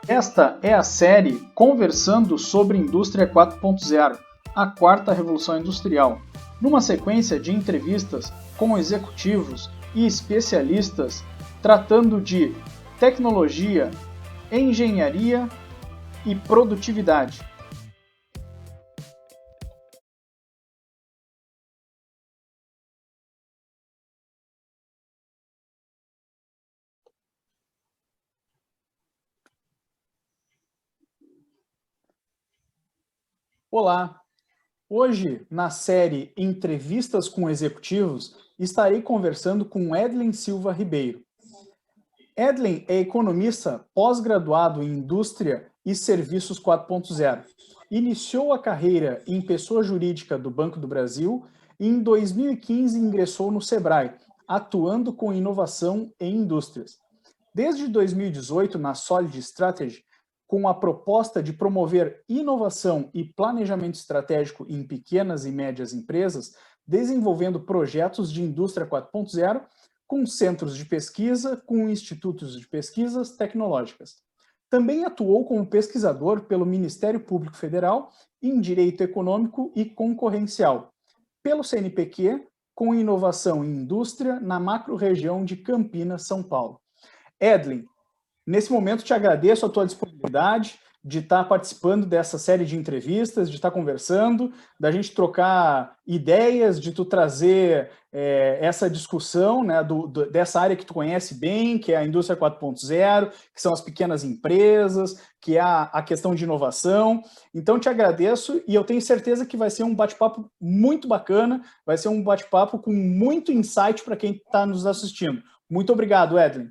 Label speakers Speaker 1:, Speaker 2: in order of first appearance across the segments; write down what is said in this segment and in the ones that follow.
Speaker 1: Esta é a série Conversando sobre Indústria 4.0, a quarta revolução industrial, numa sequência de entrevistas com executivos e especialistas tratando de tecnologia, engenharia e produtividade. Olá! Hoje, na série Entrevistas com Executivos, estarei conversando com Edlen Silva Ribeiro. Edlen é economista pós-graduado em Indústria e Serviços 4.0. Iniciou a carreira em pessoa jurídica do Banco do Brasil e em 2015 ingressou no Sebrae, atuando com inovação em indústrias. Desde 2018, na Solid Strategy, com a proposta de promover inovação e planejamento estratégico em pequenas e médias empresas, desenvolvendo projetos de indústria 4.0 com centros de pesquisa, com institutos de pesquisas tecnológicas. Também atuou como pesquisador pelo Ministério Público Federal em Direito Econômico e Concorrencial, pelo CNPq, com inovação em indústria na macro-região de Campinas, São Paulo. Edlen, nesse momento te agradeço a tua disponibilidade de estar participando dessa série de entrevistas, de estar conversando, da gente trocar ideias, de tu trazer essa discussão, né, dessa área que tu conhece bem, que é a indústria 4.0, que são as pequenas empresas, que é a questão de inovação. Então, te agradeço e eu tenho certeza que vai ser um bate-papo muito bacana, vai ser um bate-papo com muito insight para quem está nos assistindo. Muito obrigado, Edlen.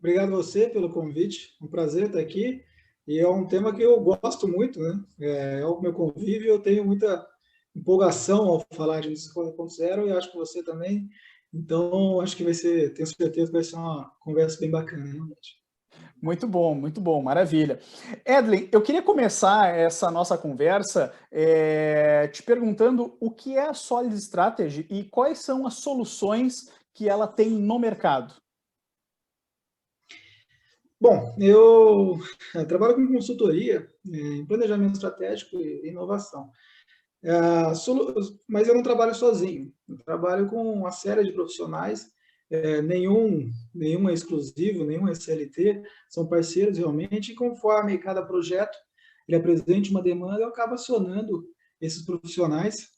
Speaker 2: Obrigado a você pelo convite, um prazer estar aqui. E é um tema que eu gosto muito, né? É o meu convívio, eu tenho muita empolgação ao falar de indústria 4.0 e acho que você também. Então, acho que vai ser, tenho certeza que vai ser uma conversa bem bacana, realmente.
Speaker 1: Muito bom, maravilha. Edlen, eu queria começar essa nossa conversa te perguntando o que é a Solid Strategy e quais são as soluções que ela tem no mercado.
Speaker 2: Bom, eu trabalho com consultoria em planejamento estratégico e inovação. Mas eu não trabalho sozinho, eu trabalho com uma série de profissionais, nenhum é exclusivo, nenhum é CLT, são parceiros realmente, e conforme cada projeto ele apresente uma demanda, eu acabo acionando esses profissionais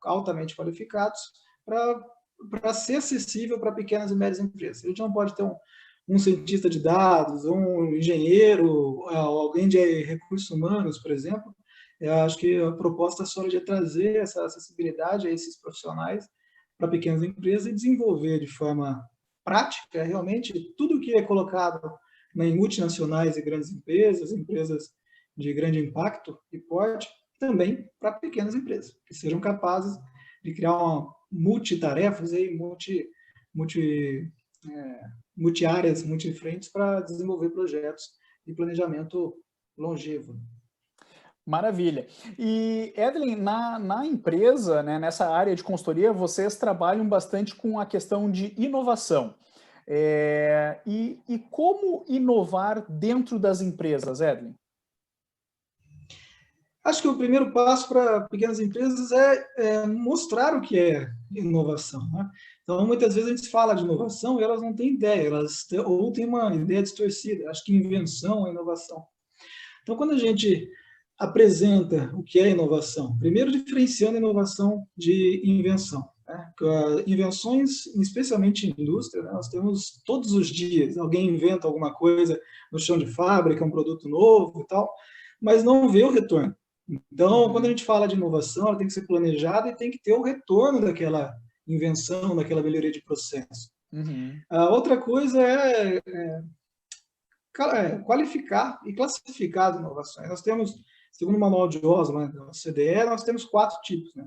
Speaker 2: altamente qualificados para ser acessível para pequenas e médias empresas. A gente não pode ter um cientista de dados, um engenheiro, alguém de recursos humanos, por exemplo. Eu acho que a proposta Solid é trazer essa acessibilidade a esses profissionais para pequenas empresas e desenvolver de forma prática, realmente, tudo que é colocado em multinacionais e grandes empresas, empresas de grande impacto e porte, também para pequenas empresas, que sejam capazes de criar uma multitarefas e multi-áreas, multifrentes para desenvolver projetos de planejamento longevo.
Speaker 1: Maravilha. E, Edlen, na empresa, né, nessa área de consultoria, vocês trabalham bastante com a questão de inovação. E como inovar dentro das empresas, Edlen?
Speaker 2: Acho que o primeiro passo para pequenas empresas é mostrar o que é inovação, né? Então, muitas vezes a gente fala de inovação e elas não têm ideia, ou têm uma ideia distorcida. Acho que invenção é inovação. Então, quando a gente apresenta o que é inovação, primeiro diferenciando inovação de invenção, né? Invenções, especialmente em indústria, né? Nós temos todos os dias, alguém inventa alguma coisa no chão de fábrica, um produto novo e tal, mas não vê o retorno. Então, quando a gente fala de inovação, ela tem que ser planejada e tem que ter o retorno daquela invenção, daquela melhoria de processo. A outra coisa é qualificar e classificar as inovações. Nós temos, segundo o Manual de Oslo, da CDE, nós temos 4 tipos, né?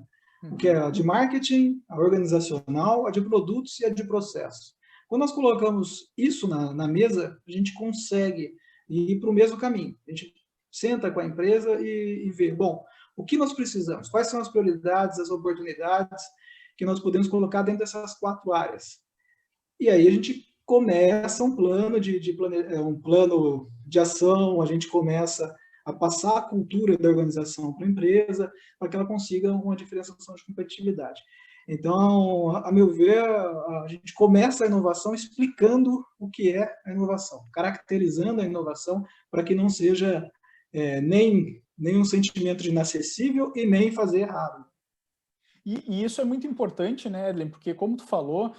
Speaker 2: O que é a de marketing, a organizacional, a de produtos e a de processos. Quando nós colocamos isso na mesa, a gente consegue ir para o mesmo caminho. A gente senta com a empresa e vê, bom, o que nós precisamos? Quais são as prioridades, as oportunidades que nós podemos colocar dentro dessas 4 áreas? E aí a gente começa um plano um plano de ação, a gente começa a passar a cultura da organização para a empresa, para que ela consiga uma diferenciação de competitividade. Então, a meu ver, a gente começa a inovação explicando o que é a inovação, caracterizando a inovação para que não seja nem um sentimento de inacessível e nem fazer errado.
Speaker 1: E isso é muito importante, né, Edlen? Porque, como tu falou,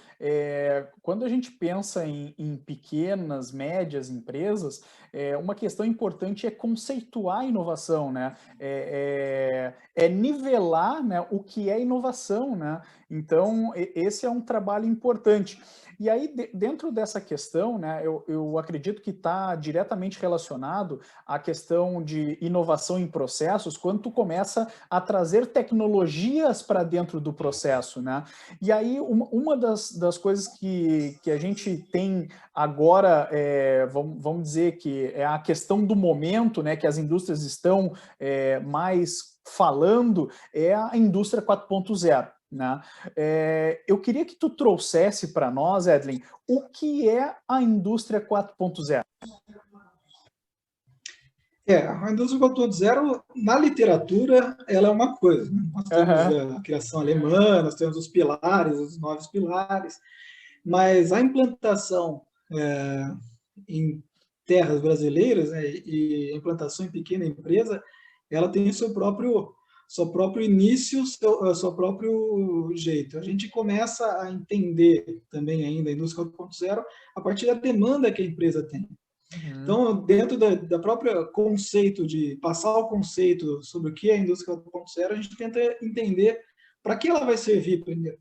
Speaker 1: quando a gente pensa em pequenas, médias empresas, uma questão importante é conceituar a inovação, né? É nivelar, né, o que é inovação, né? Então, esse é um trabalho importante. E aí, dentro dessa questão, né, eu acredito que está diretamente relacionado à questão de inovação em processos, quando tu começa a trazer tecnologias para dentro do processo, né? E aí, uma das coisas que a gente tem agora, vamos dizer que é a questão do momento, né, que as indústrias estão mais falando, é a indústria 4.0. Né? Eu queria que tu trouxesse para nós, Edlen, o que é a indústria 4.0?
Speaker 2: A indústria 4.0, na literatura, ela é uma coisa. Né? Nós temos a criação alemã, nós temos os pilares, os 9 pilares, mas a implantação em terras brasileiras, né, e a implantação em pequena empresa, ela tem o seu próprio início, seu próprio jeito. A gente começa a entender também ainda a indústria 4.0 a partir da demanda que a empresa tem. Então, dentro da própria conceito, de passar o conceito sobre o que é a indústria 4.0, a gente tenta entender para que ela vai servir primeiro.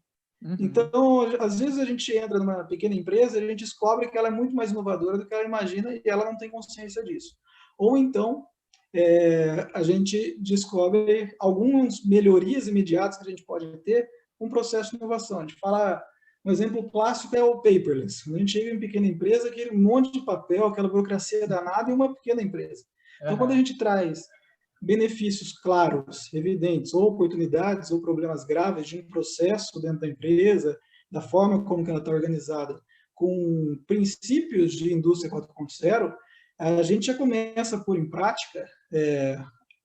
Speaker 2: Então, às vezes a gente entra numa pequena empresa e a gente descobre que ela é muito mais inovadora do que ela imagina e ela não tem consciência disso. Ou então, a gente descobre algumas melhorias imediatas que a gente pode ter com o processo de inovação. A gente fala, um exemplo clássico é o paperless. A gente chega em pequena empresa, aquele monte de papel, aquela burocracia danada em uma pequena empresa. Então, quando a gente traz benefícios claros, evidentes, ou oportunidades ou problemas graves de um processo dentro da empresa, da forma como ela está organizada, com princípios de indústria 4.0, a gente já começa a pôr em prática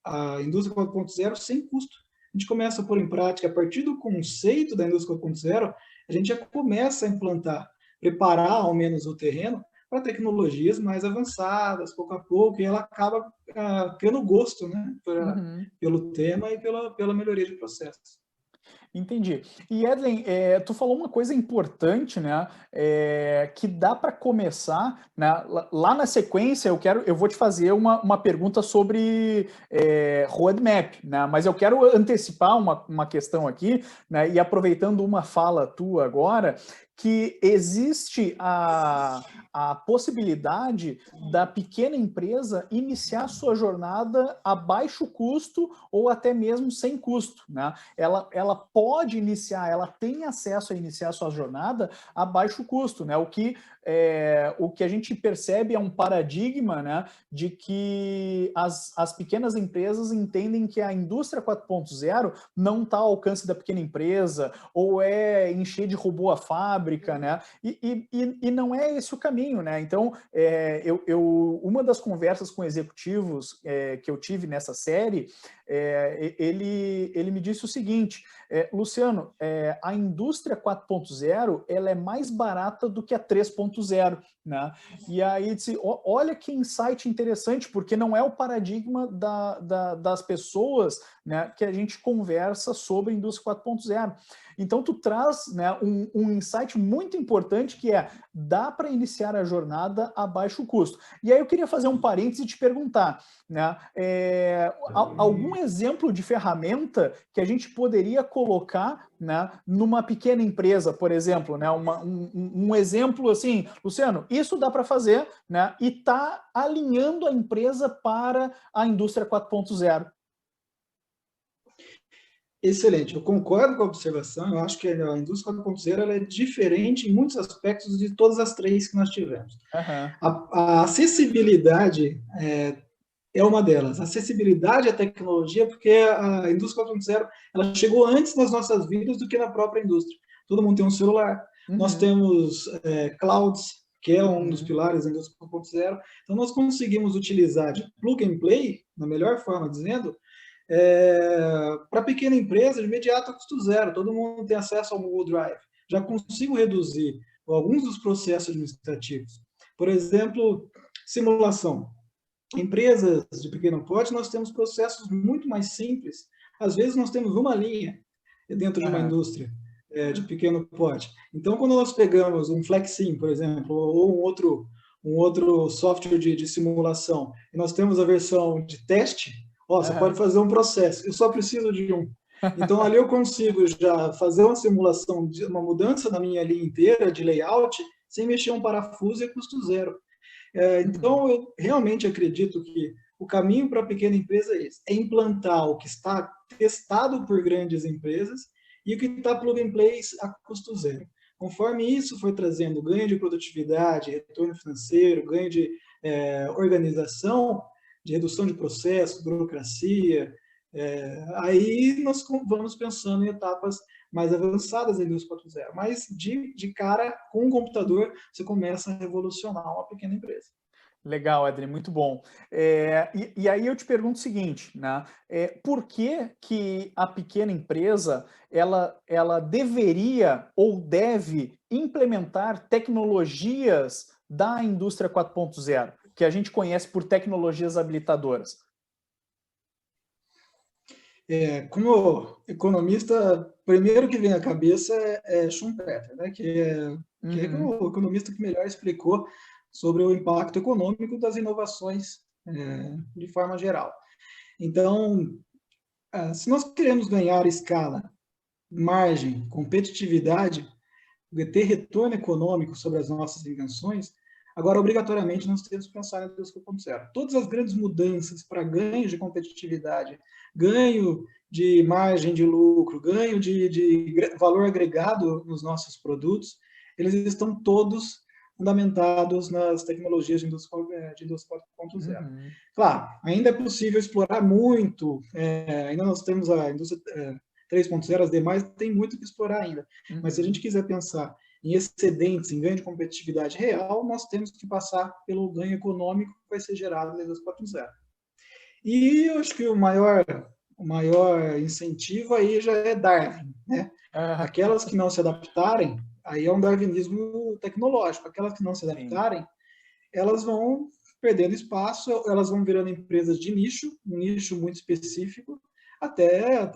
Speaker 2: a indústria 4.0 sem custo. A gente começa a pôr em prática, a partir do conceito da indústria 4.0, a gente já começa a implantar, preparar ao menos o terreno para tecnologias mais avançadas, pouco a pouco, e ela acaba criando gosto, né, pelo tema e pela melhoria de processos.
Speaker 1: Entendi. E Edlen, tu falou uma coisa importante, né? Que dá para começar, né? Lá na sequência eu vou te fazer uma pergunta sobre roadmap, né? Mas eu quero antecipar uma questão aqui, né? E aproveitando uma fala tua agora, que existe a possibilidade da pequena empresa iniciar sua jornada a baixo custo ou até mesmo sem custo, né? Ela pode iniciar, ela tem acesso a iniciar sua jornada a baixo custo, né? O que a gente percebe é um paradigma, né, de que as pequenas empresas entendem que a indústria 4.0 não está ao alcance da pequena empresa, ou encher de robô a fábrica, né? E não é esse o caminho, né? Então, uma das conversas com executivos que eu tive nessa série, ele me disse o seguinte: Luciano, a indústria 4.0 ela é mais barata do que a 3.0, né? E aí disse, olha que insight interessante, porque não é o paradigma das pessoas, né, que a gente conversa sobre a indústria 4.0. Então, tu traz, né, um insight muito importante, que dá para iniciar a jornada a baixo custo. E aí eu queria fazer um parênteses e te perguntar, né, algum exemplo de ferramenta que a gente poderia colocar, né, numa pequena empresa, por exemplo, né, um exemplo assim, Luciano, isso dá para fazer, né, e está alinhando a empresa para a indústria 4.0.
Speaker 2: Excelente, eu concordo com a observação, eu acho que a indústria 4.0 ela é diferente em muitos aspectos de todas as três que nós tivemos. A acessibilidade é uma delas, a acessibilidade à tecnologia, porque a indústria 4.0 ela chegou antes nas nossas vidas do que na própria indústria. Todo mundo tem um celular, nós temos clouds, que é um dos pilares da indústria 4.0. Então, nós conseguimos utilizar de plug and play, na melhor forma dizendo, para pequena empresa, de imediato a custo zero. Todo mundo tem acesso ao Google Drive. Já consigo reduzir alguns dos processos administrativos. Por exemplo, simulação. Empresas de pequeno porte, nós temos processos muito mais simples. Às vezes, nós temos uma linha dentro de uma indústria de pequeno porte. Então, quando nós pegamos um FlexSim, por exemplo, ou um outro software de simulação, e nós temos a versão de teste, você pode fazer um processo, eu só preciso de um. Então, ali eu consigo já fazer uma simulação, de uma mudança na minha linha inteira de layout, sem mexer um parafuso e custo zero. Então, eu realmente acredito que o caminho para a pequena empresa é esse, é implantar o que está testado por grandes empresas e o que está plug and play a custo zero. Conforme isso foi trazendo ganho de produtividade, retorno financeiro, ganho de organização, de redução de processos, burocracia, aí nós vamos pensando em etapas mais avançadas da indústria 4.0. Mas, de cara, com um computador, você começa a revolucionar uma pequena empresa.
Speaker 1: Legal, Edlin, muito bom. E aí eu te pergunto o seguinte, né? Por que a pequena empresa ela deveria ou deve implementar tecnologias da indústria 4.0, que a gente conhece por tecnologias habilitadoras?
Speaker 2: Como economista, primeiro que vem à cabeça é Schumpeter, né? que é o economista que melhor explicou sobre o impacto econômico das inovações de forma geral. Então, se nós queremos ganhar escala, margem, competitividade, ter retorno econômico sobre as nossas invenções, agora, obrigatoriamente, nós temos que pensar na indústria 4.0. Todas as grandes mudanças para ganho de competitividade, ganho de margem de lucro, ganho de valor agregado nos nossos produtos, eles estão todos fundamentados nas tecnologias de indústria 4.0. Claro, ainda é possível explorar muito, ainda nós temos a indústria 3.0, as demais tem muito que explorar ainda, mas se a gente quiser pensar em excedentes, em ganho de competitividade real, nós temos que passar pelo ganho econômico que vai ser gerado na indústria 4.0. E eu acho que o maior incentivo aí já é Darwin, né? Aquelas que não se adaptarem, aí é um darwinismo tecnológico, aquelas que não se adaptarem, elas vão perdendo espaço, elas vão virando empresas de nicho, um nicho muito específico, até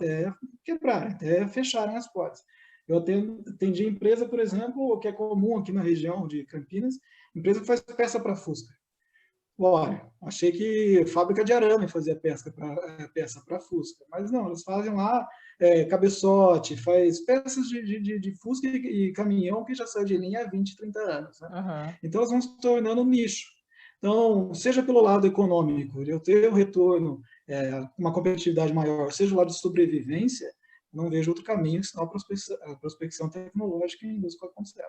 Speaker 2: quebrarem, até fecharem as portas. Eu atendi empresa, por exemplo, que é comum aqui na região de Campinas, empresa que faz peça para Fusca. Olha, achei que fábrica de arame fazia peça para Fusca, mas não, eles fazem lá cabeçote, faz peças de Fusca e caminhão que já saiu de linha há 20, 30 anos. Né? Então, elas vão se tornando um nicho. Então, seja pelo lado econômico, de eu ter um retorno, uma competitividade maior, seja o lado de sobrevivência, não vejo outro caminho senão a prospecção tecnológica em indústria 4.0.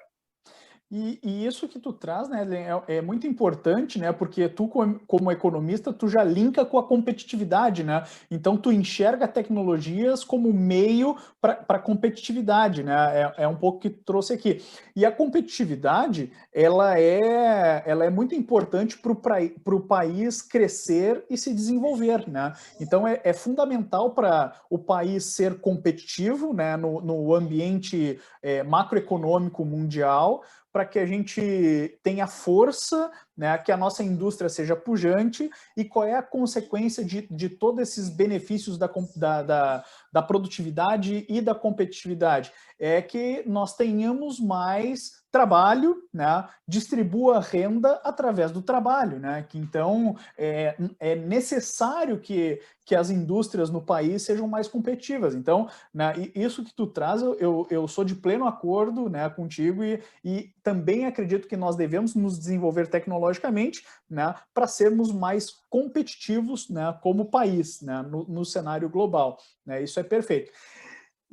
Speaker 1: E isso que tu traz, né, é muito importante, né, porque tu, como economista, tu já linka com a competitividade, né, então tu enxerga tecnologias como meio para competitividade, né, é um pouco que tu trouxe aqui. E a competitividade, ela é muito importante para o país crescer e se desenvolver, né, então é fundamental para o país ser competitivo, né, no ambiente macroeconômico mundial, para que a gente tenha força, né, que a nossa indústria seja pujante, e qual é a consequência de todos esses benefícios da produtividade e da competitividade? É que nós tenhamos mais trabalho, né, distribua renda através do trabalho, né, que então é necessário que as indústrias no país sejam mais competitivas. Então, né, isso que tu traz, eu sou de pleno acordo, né, contigo, e também acredito que nós devemos nos desenvolver tecnologicamente, né, para sermos mais competitivos, né, como país, né, no cenário global. Né, isso é perfeito.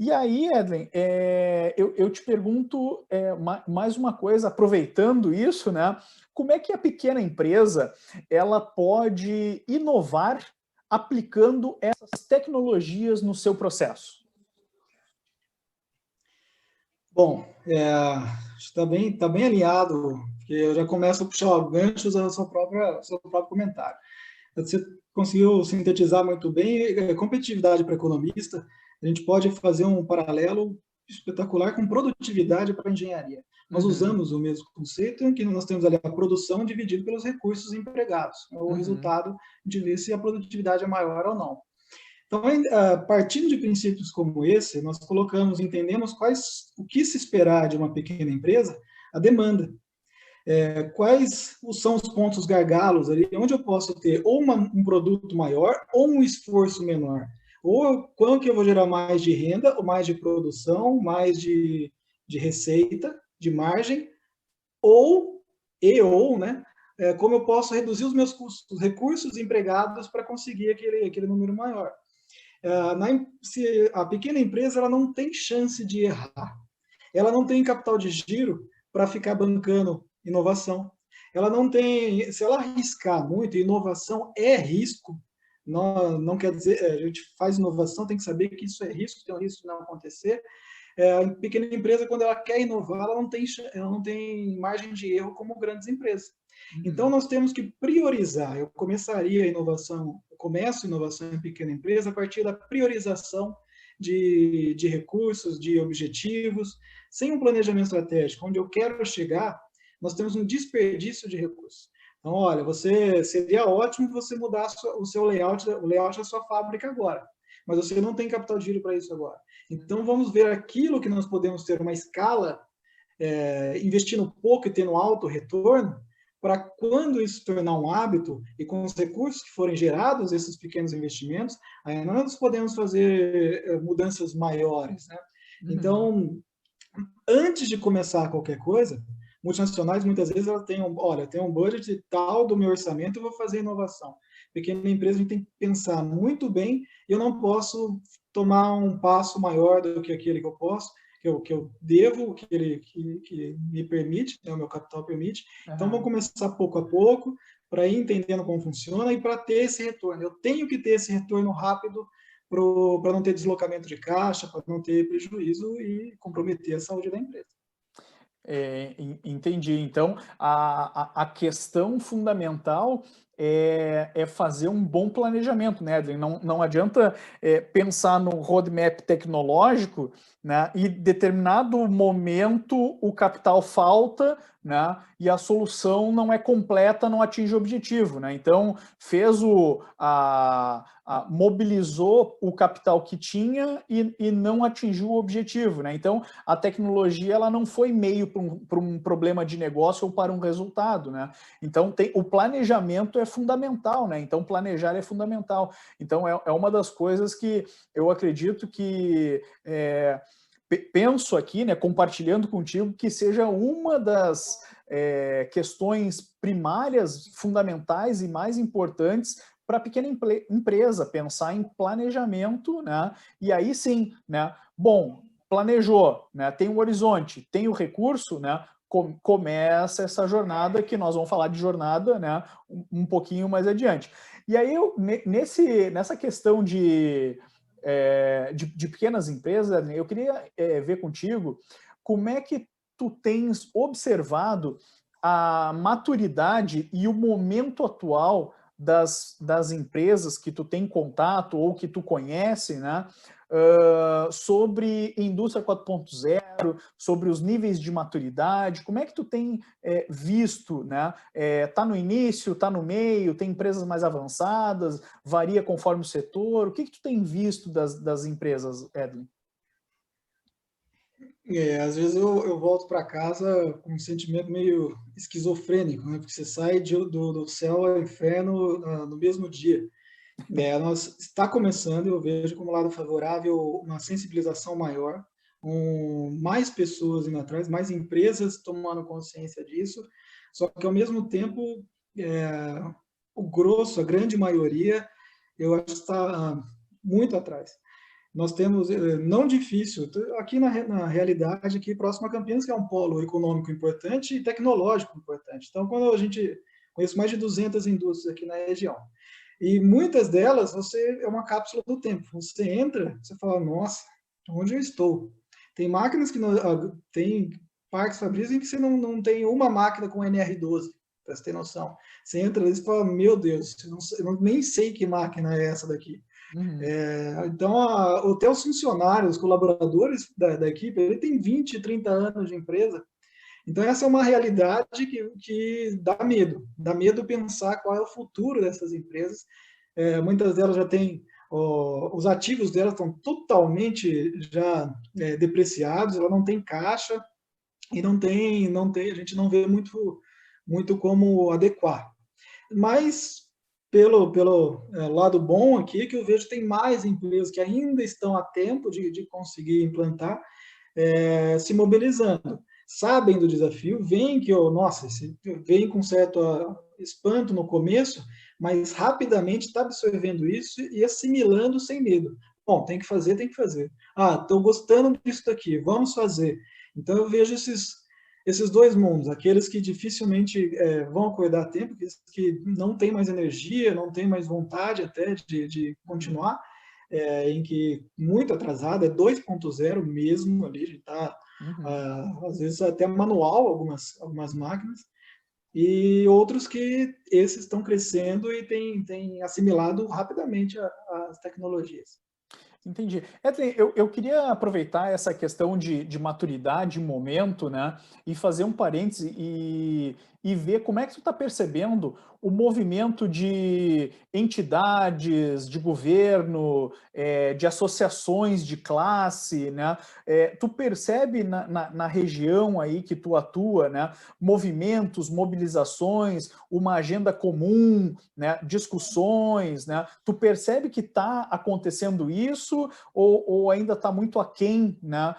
Speaker 1: E aí, Edlin, eu te pergunto mais uma coisa, aproveitando isso, né? Como é que a pequena empresa ela pode inovar aplicando essas tecnologias no seu processo?
Speaker 2: Bom, está bem alinhado porque eu já começo a puxar ganchos ao seu próprio comentário. Você conseguiu sintetizar muito bem. Competitividade para economista, a gente pode fazer um paralelo espetacular com produtividade para engenharia. Nós usamos o mesmo conceito, em que nós temos ali a produção dividida pelos recursos empregados. O resultado de ver se a produtividade é maior ou não. Então, partindo de princípios como esse, nós entendemos o que se esperar de uma pequena empresa, a demanda. Quais são os pontos gargalos ali, onde eu posso ter ou um produto maior ou um esforço menor. Ou quando que eu vou gerar mais de renda, ou mais de produção, mais de receita, de margem, ou, né? Como eu posso reduzir os meus custos, os recursos empregados para conseguir aquele número maior. Se a pequena empresa ela não tem chance de errar, ela não tem capital de giro para ficar bancando inovação. Ela não tem, se ela arriscar muito, inovação é risco, não quer dizer, a gente faz inovação, tem que saber que isso é risco, tem um risco de não acontecer. A pequena empresa, quando ela quer inovar, ela não tem margem de erro como grandes empresas. Então, nós temos que priorizar. Eu começo a inovação em pequena empresa a partir da priorização de recursos, de objetivos. Sem um planejamento estratégico, onde eu quero chegar, nós temos um desperdício de recursos. Então, olha, seria ótimo você mudar o seu layout, o layout da sua fábrica agora, mas você não tem capital de giro para isso agora. Então, vamos ver aquilo que nós podemos ter uma escala, investindo pouco e tendo alto retorno, para quando isso se tornar um hábito e com os recursos que forem gerados, esses pequenos investimentos, aí nós podemos fazer mudanças maiores, né? Então, antes de começar qualquer coisa, multinacionais, muitas vezes, elas têm um budget tal do meu orçamento, eu vou fazer inovação. Pequena empresa, a gente tem que pensar muito bem, eu não posso tomar um passo maior do que aquele que eu posso, que eu devo, que me permite, né, o meu capital permite. Então, vamos começar pouco a pouco, para ir entendendo como funciona e para ter esse retorno. Eu tenho que ter esse retorno rápido para não ter deslocamento de caixa, para não ter prejuízo e comprometer a saúde da empresa.
Speaker 1: Entendi. Então, a questão fundamental é fazer um bom planejamento, né, Edlin? Não adianta pensar no roadmap tecnológico, né, e em determinado momento o capital falta, né, e a solução não é completa, não atinge o objetivo, né? Então, mobilizou o capital que tinha e não atingiu o objetivo, né? Então, a tecnologia ela não foi meio para um problema de negócio ou para um resultado, né? Então, o planejamento é fundamental, né? Então, planejar é fundamental. Então, é uma das coisas que eu acredito que penso aqui, né, compartilhando contigo, que seja uma das questões primárias, fundamentais e mais importantes para a pequena empresa, pensar em planejamento, né? E aí sim, né? Bom, planejou, né? Tem um horizonte, tem o recurso, né? Começa essa jornada, que nós vamos falar de jornada, né? Um pouquinho mais adiante. E aí, nessa questão de pequenas empresas, eu queria ver contigo como é que tu tens observado a maturidade e o momento atual das empresas que tu tem contato ou que tu conhece, né, sobre indústria 4.0, sobre os níveis de maturidade. Como é que tu tem visto, né? Tá no início, tá no meio, tem empresas mais avançadas, varia conforme o setor. O que tu tem visto das empresas, Edlin?
Speaker 2: Às vezes eu volto para casa com um sentimento meio esquizofrênico, né? Porque você sai do céu ao inferno no mesmo dia. Nós está começando, eu vejo como lado favorável uma sensibilização maior, mais pessoas indo atrás, mais empresas tomando consciência disso, só que ao mesmo tempo o grosso, a grande maioria, eu acho que está muito atrás. Nós temos, não difícil, aqui na realidade, aqui próximo a Campinas, que é um polo econômico importante e tecnológico importante. Então, quando a gente conhece mais de 200 indústrias aqui na região, e muitas delas é uma cápsula do tempo. Você entra, você fala, nossa, onde eu estou? Tem máquinas que tem parques fabris em que você não tem uma máquina com NR12, para você ter noção. Você entra ali e fala, meu Deus, eu nem sei que máquina é essa daqui.
Speaker 1: Uhum.
Speaker 2: Então, até os funcionários, os colaboradores da equipe, ele tem 20, 30 anos de empresa. Então, essa é uma realidade que dá medo pensar qual é o futuro dessas empresas. Muitas delas já têm, os ativos delas estão totalmente já depreciados, ela não tem caixa e a gente não vê muito como adequar. Mas, pelo lado bom aqui, que eu vejo que tem mais empresas que ainda estão a tempo de conseguir implantar, se mobilizando. Sabem do desafio, veem que, nossa, vem com certo espanto no começo, mas rapidamente está absorvendo isso e assimilando sem medo. Bom, tem que fazer, tem que fazer. Ah, estou gostando disso daqui, vamos fazer. Então eu vejo esses dois mundos, aqueles que dificilmente vão acordar a tempo, que não tem mais energia, não tem mais vontade até de continuar, em que muito atrasado, é 2.0 mesmo ali, a gente está,
Speaker 1: Uhum.
Speaker 2: às vezes, até manual algumas máquinas, e outros que esses estão crescendo e têm assimilado rapidamente as tecnologias.
Speaker 1: Entendi. Edley, eu queria aproveitar essa questão de maturidade, momento, né, e fazer um parêntese e ver como é que tu está percebendo o movimento de entidades, de governo, de associações de classe, né? Tu percebe na região aí que tu atua, né, movimentos, mobilizações, uma agenda comum, né, discussões, né? Tu percebe que está acontecendo isso ou ainda está muito aquém, né,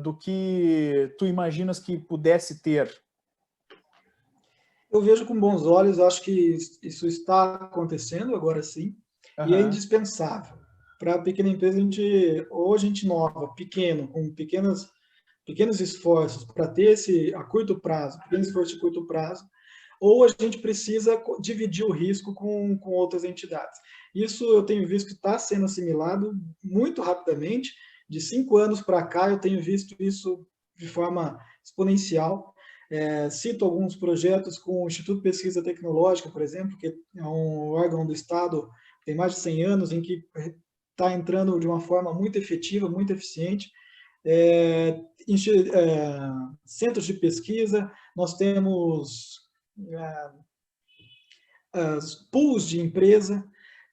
Speaker 1: do que tu imaginas que pudesse ter?
Speaker 2: Eu vejo com bons olhos, acho que isso está acontecendo agora sim, e é
Speaker 1: Uhum.
Speaker 2: indispensável. Para a pequena empresa, ou a gente nova, pequeno, com pequenos esforços para ter esse a curto prazo, pequeno esforço de curto prazo, ou a gente precisa dividir o risco com outras entidades. Isso eu tenho visto que está sendo assimilado muito rapidamente. De 5 anos para cá, eu tenho visto isso de forma exponencial. Cito alguns projetos com o Instituto de Pesquisa Tecnológica, por exemplo, que é um órgão do Estado, tem mais de 100 anos, em que está entrando de uma forma muito efetiva, muito eficiente. É, centros de pesquisa, nós temos pools de empresa,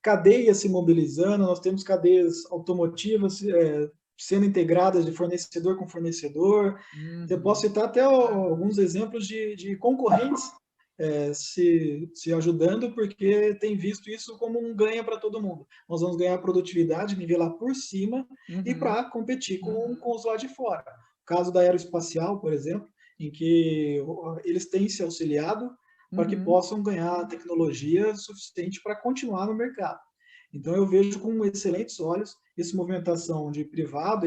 Speaker 2: cadeias se mobilizando, nós temos cadeias automotivas sendo integradas de fornecedor com fornecedor. Eu posso
Speaker 1: Uhum.
Speaker 2: citar até alguns exemplos de concorrentes se ajudando, porque tem visto isso como um ganho para todo mundo. Nós vamos ganhar produtividade, nivelar por cima e
Speaker 1: Uhum.
Speaker 2: para competir com os lá de fora. O caso da aeroespacial, por exemplo, em que eles têm se auxiliado para que
Speaker 1: Uhum.
Speaker 2: possam ganhar tecnologia suficiente para continuar no mercado. Então, eu vejo com excelentes olhos essa movimentação de privado,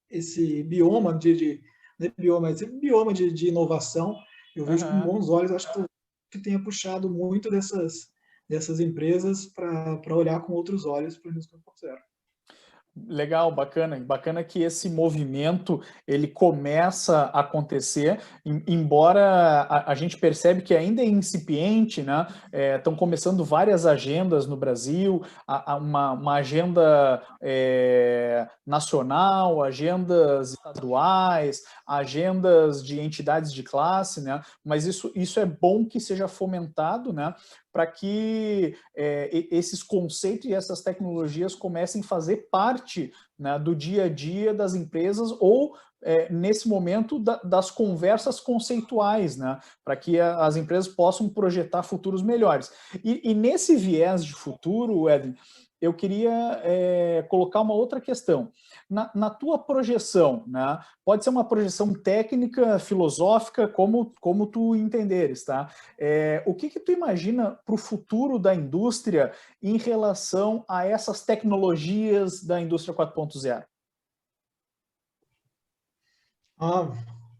Speaker 2: esse bioma não é bioma, esse bioma de inovação, eu vejo com
Speaker 1: Uhum.
Speaker 2: bons olhos, acho que tenha puxado muito dessas empresas para olhar com outros olhos para o Indústria 4.0.
Speaker 1: Legal, bacana. Bacana que esse movimento ele começa a acontecer, embora a gente percebe que ainda é incipiente, né? Estão começando várias agendas no Brasil, uma agenda nacional, agendas estaduais, agendas de entidades de classe, né? Mas isso é bom que seja fomentado, né? Para que esses conceitos e essas tecnologias comecem a fazer parte, né, do dia a dia das empresas ou, nesse momento, das conversas conceituais, né, para que as empresas possam projetar futuros melhores. E nesse viés de futuro, Edwin, eu queria colocar uma outra questão. Na tua projeção, né, pode ser uma projeção técnica, filosófica, como tu entenderes, tá? O que tu imagina para o futuro da indústria em relação a essas tecnologias da indústria 4.0?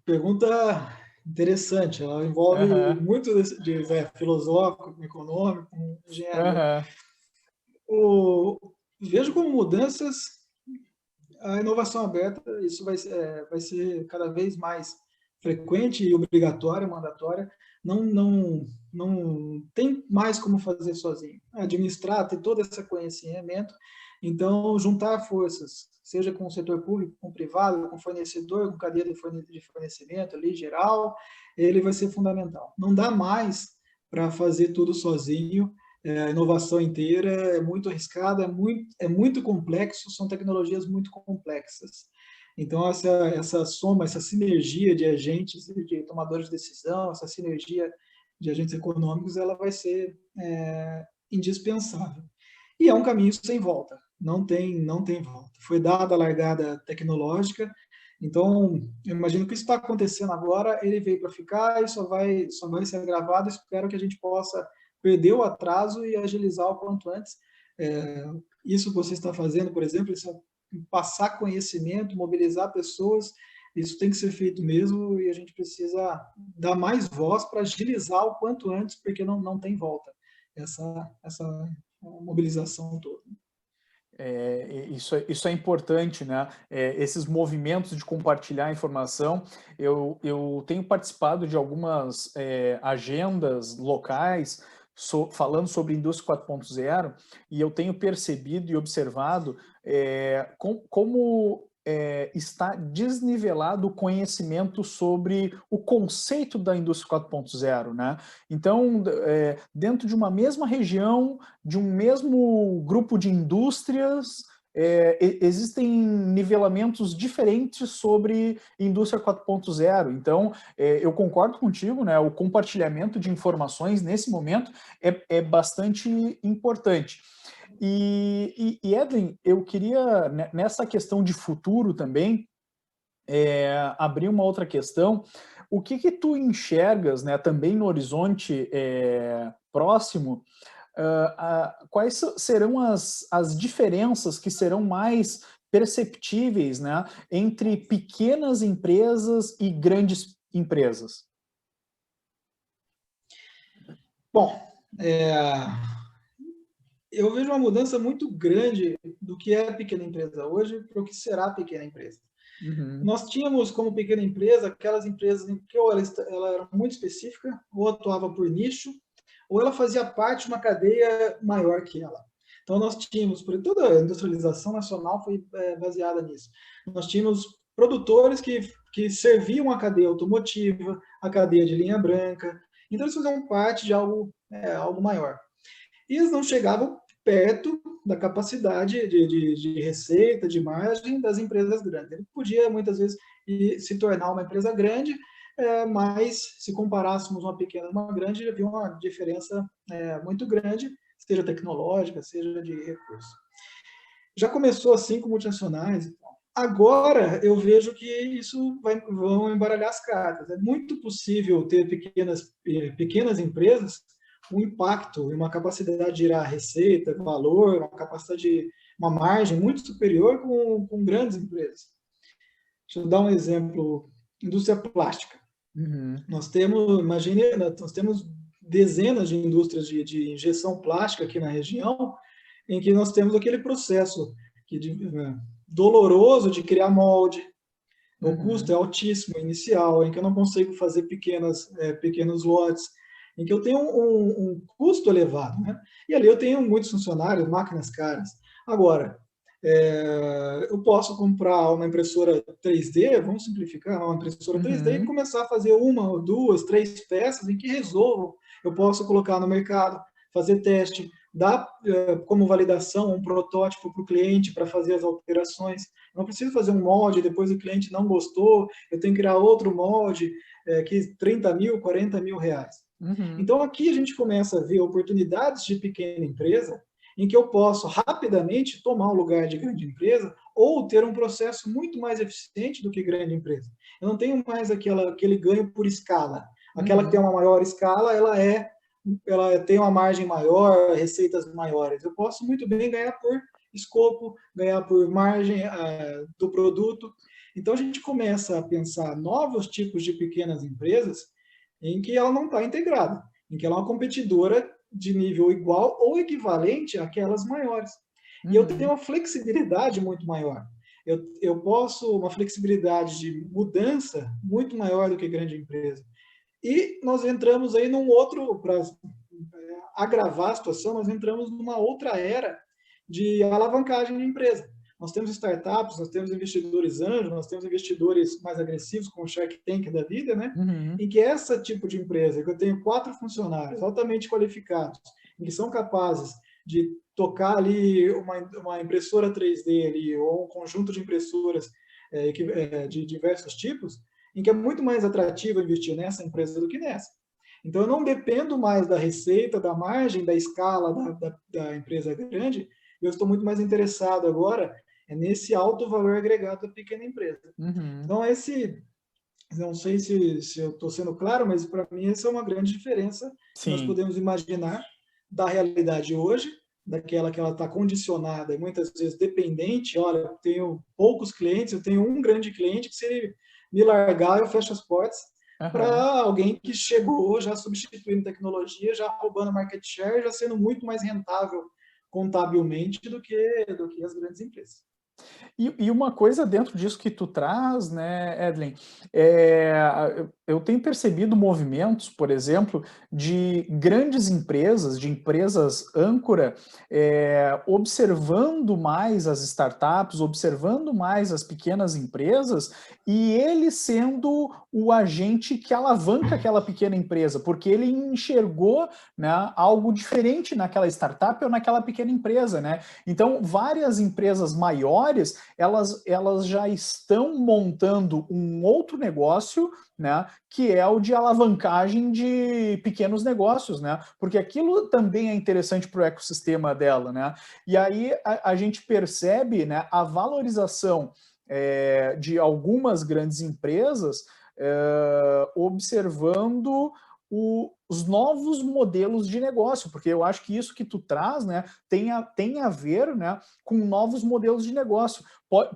Speaker 2: Pergunta interessante, ela envolve
Speaker 1: Aham,
Speaker 2: muito filosófico, econômico, engenharia.
Speaker 1: aham,
Speaker 2: Vejo como mudanças A inovação aberta, isso vai ser cada vez mais frequente e obrigatória, mandatória. Não tem mais como fazer sozinho. Administrar, ter todo esse conhecimento. Então, juntar forças, seja com o setor público, com o privado, com o fornecedor, com cadeia de fornecimento ali, geral, ele vai ser fundamental. Não dá mais para fazer tudo sozinho. A inovação inteira é muito arriscada, é muito complexo, são tecnologias muito complexas. Então, essa soma, essa sinergia de agentes, de tomadores de decisão, essa sinergia de agentes econômicos, ela vai ser indispensável. E é um caminho sem volta, não tem volta. Foi dada a largada tecnológica, então, eu imagino que isso está acontecendo agora, ele veio para ficar e só vai ser agravado. Espero que a gente possa perder o atraso e agilizar o quanto antes. Isso que você está fazendo, por exemplo, isso passar conhecimento, mobilizar pessoas, isso tem que ser feito mesmo e a gente precisa dar mais voz para agilizar o quanto antes, porque não tem volta essa mobilização toda.
Speaker 1: Isso é importante, né? Esses movimentos de compartilhar informação, eu tenho participado de algumas agendas locais falando sobre indústria 4.0 e eu tenho percebido e observado como está desnivelado o conhecimento sobre o conceito da indústria 4.0, né? Então, dentro de uma mesma região, de um mesmo grupo de indústrias, existem nivelamentos diferentes sobre indústria 4.0. Então, eu concordo contigo, né? O compartilhamento de informações nesse momento é bastante importante. E Edwin, eu queria, nessa questão de futuro também, abrir uma outra questão. O que tu enxergas, né, também no horizonte próximo, quais serão as diferenças que serão mais perceptíveis, né, entre pequenas empresas e grandes empresas?
Speaker 2: Bom, eu vejo uma mudança muito grande do que é a pequena empresa hoje para o que será a pequena empresa.
Speaker 1: Uhum.
Speaker 2: Nós tínhamos como pequena empresa aquelas empresas em que ou ela era muito específica, ou atuava por nicho, ou ela fazia parte de uma cadeia maior que ela. Então nós tínhamos, por toda a industrialização nacional foi baseada nisso. Nós tínhamos produtores que serviam a cadeia automotiva, a cadeia de linha branca, então eles faziam parte de algo maior. E eles não chegavam perto da capacidade de receita, de margem das empresas grandes. Ele podia, muitas vezes, se tornar uma empresa grande, mas se comparássemos uma pequena e uma grande, havia uma diferença muito grande, seja tecnológica, seja de recurso. Já começou assim com multinacionais. Agora, eu vejo que isso vão embaralhar as cartas. É muito possível ter pequenas empresas um impacto e uma capacidade de gerar receita, valor, uma margem muito superior com grandes empresas. Deixa eu dar um exemplo, indústria plástica.
Speaker 1: Uhum.
Speaker 2: Nós temos dezenas de indústrias de injeção plástica aqui na região, em que nós temos aquele processo doloroso de criar molde, o custo é altíssimo inicial, em que eu não consigo fazer pequenos lotes, em que eu tenho um custo elevado, né? E ali eu tenho muitos funcionários, máquinas caras. Agora, eu posso comprar uma impressora 3D, vamos simplificar, uma impressora 3D e começar a fazer uma, duas, três peças em que resolvo. Eu posso colocar no mercado, fazer teste, dar como validação um protótipo para o cliente para fazer as alterações. Não preciso fazer um molde, depois o cliente não gostou, eu tenho que criar outro molde, que 30 mil, 40 mil reais.
Speaker 1: Uhum.
Speaker 2: Então, aqui a gente começa a ver oportunidades de pequena empresa em que eu posso rapidamente tomar o lugar de grande empresa ou ter um processo muito mais eficiente do que grande empresa. Eu não tenho mais aquele ganho por escala. Aquela que tem uma maior escala, ela tem uma margem maior, receitas maiores. Eu posso muito bem ganhar por escopo, ganhar por margem do produto. Então, a gente começa a pensar novos tipos de pequenas empresas em que ela não está integrada, em que ela é uma competidora de nível igual ou equivalente àquelas maiores. E eu tenho uma flexibilidade muito maior. eu posso uma flexibilidade de mudança muito maior do que grande empresa. E nós entramos aí num outro, para agravar a situação, nós entramos numa outra era de alavancagem de empresa. Nós temos startups, nós temos investidores anjos, nós temos investidores mais agressivos, como o Shark Tank da vida, né?
Speaker 1: Uhum.
Speaker 2: Em que esse tipo de empresa, que eu tenho 4 funcionários altamente qualificados, em que são capazes de tocar ali uma impressora 3D ali, ou um conjunto de impressoras de diversos tipos, em que é muito mais atrativo investir nessa empresa do que nessa. Então, eu não dependo mais da receita, da margem, da escala da empresa grande, eu estou muito mais interessado agora nesse alto valor agregado da pequena empresa.
Speaker 1: Uhum.
Speaker 2: Então, não sei se eu estou sendo claro, mas para mim essa é uma grande diferença que nós
Speaker 1: Sim.
Speaker 2: podemos imaginar da realidade hoje, daquela que ela está condicionada e muitas vezes dependente. Olha, eu tenho poucos clientes, eu tenho um grande cliente que se ele me largar, eu fecho as portas,
Speaker 1: Aham.
Speaker 2: para alguém que chegou já substituindo tecnologia, já roubando market share, já sendo muito mais rentável contabilmente do que as grandes empresas.
Speaker 1: E uma coisa dentro disso que tu traz, né, Edlen, eu tenho percebido movimentos, por exemplo, de grandes empresas, de empresas âncora, observando mais as startups, observando mais as pequenas empresas, e ele sendo o agente que alavanca aquela pequena empresa, porque ele enxergou, né, algo diferente naquela startup ou naquela pequena empresa, né? Então, várias empresas maiores, elas já estão montando um outro negócio, né, que é o de alavancagem de pequenos negócios, né, porque aquilo também é interessante para o ecossistema dela, né, e aí a gente percebe, né, a valorização de algumas grandes empresas observando os novos modelos de negócio, porque eu acho que isso que tu traz, né, tem a ver, né, com novos modelos de negócio.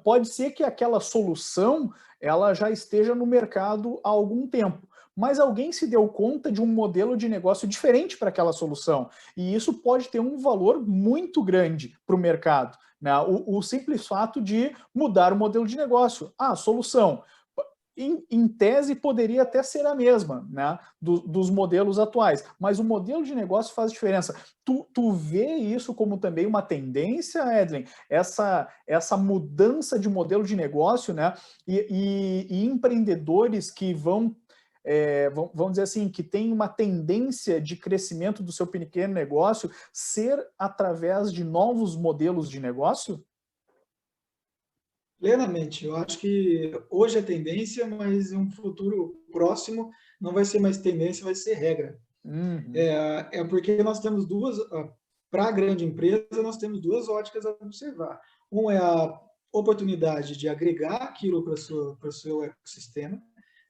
Speaker 1: Pode ser que aquela solução ela já esteja no mercado há algum tempo, mas alguém se deu conta de um modelo de negócio diferente para aquela solução, e isso pode ter um valor muito grande para o mercado. Né? O simples fato de mudar o modelo de negócio. Ah, solução. Em tese, poderia até ser a mesma, né, dos modelos atuais, mas o modelo de negócio faz diferença. Tu vê isso como também uma tendência, Edlen? Essa mudança de modelo de negócio, né, e empreendedores que vamos dizer assim, que tem uma tendência de crescimento do seu pequeno negócio ser através de novos modelos de negócio?
Speaker 2: Plenamente. Eu acho que hoje é tendência, mas em um futuro próximo não vai ser mais tendência, vai ser regra.
Speaker 1: Uhum.
Speaker 2: É porque nós temos para a grande empresa, nós temos duas óticas a observar. Um é a oportunidade de agregar aquilo para o seu ecossistema,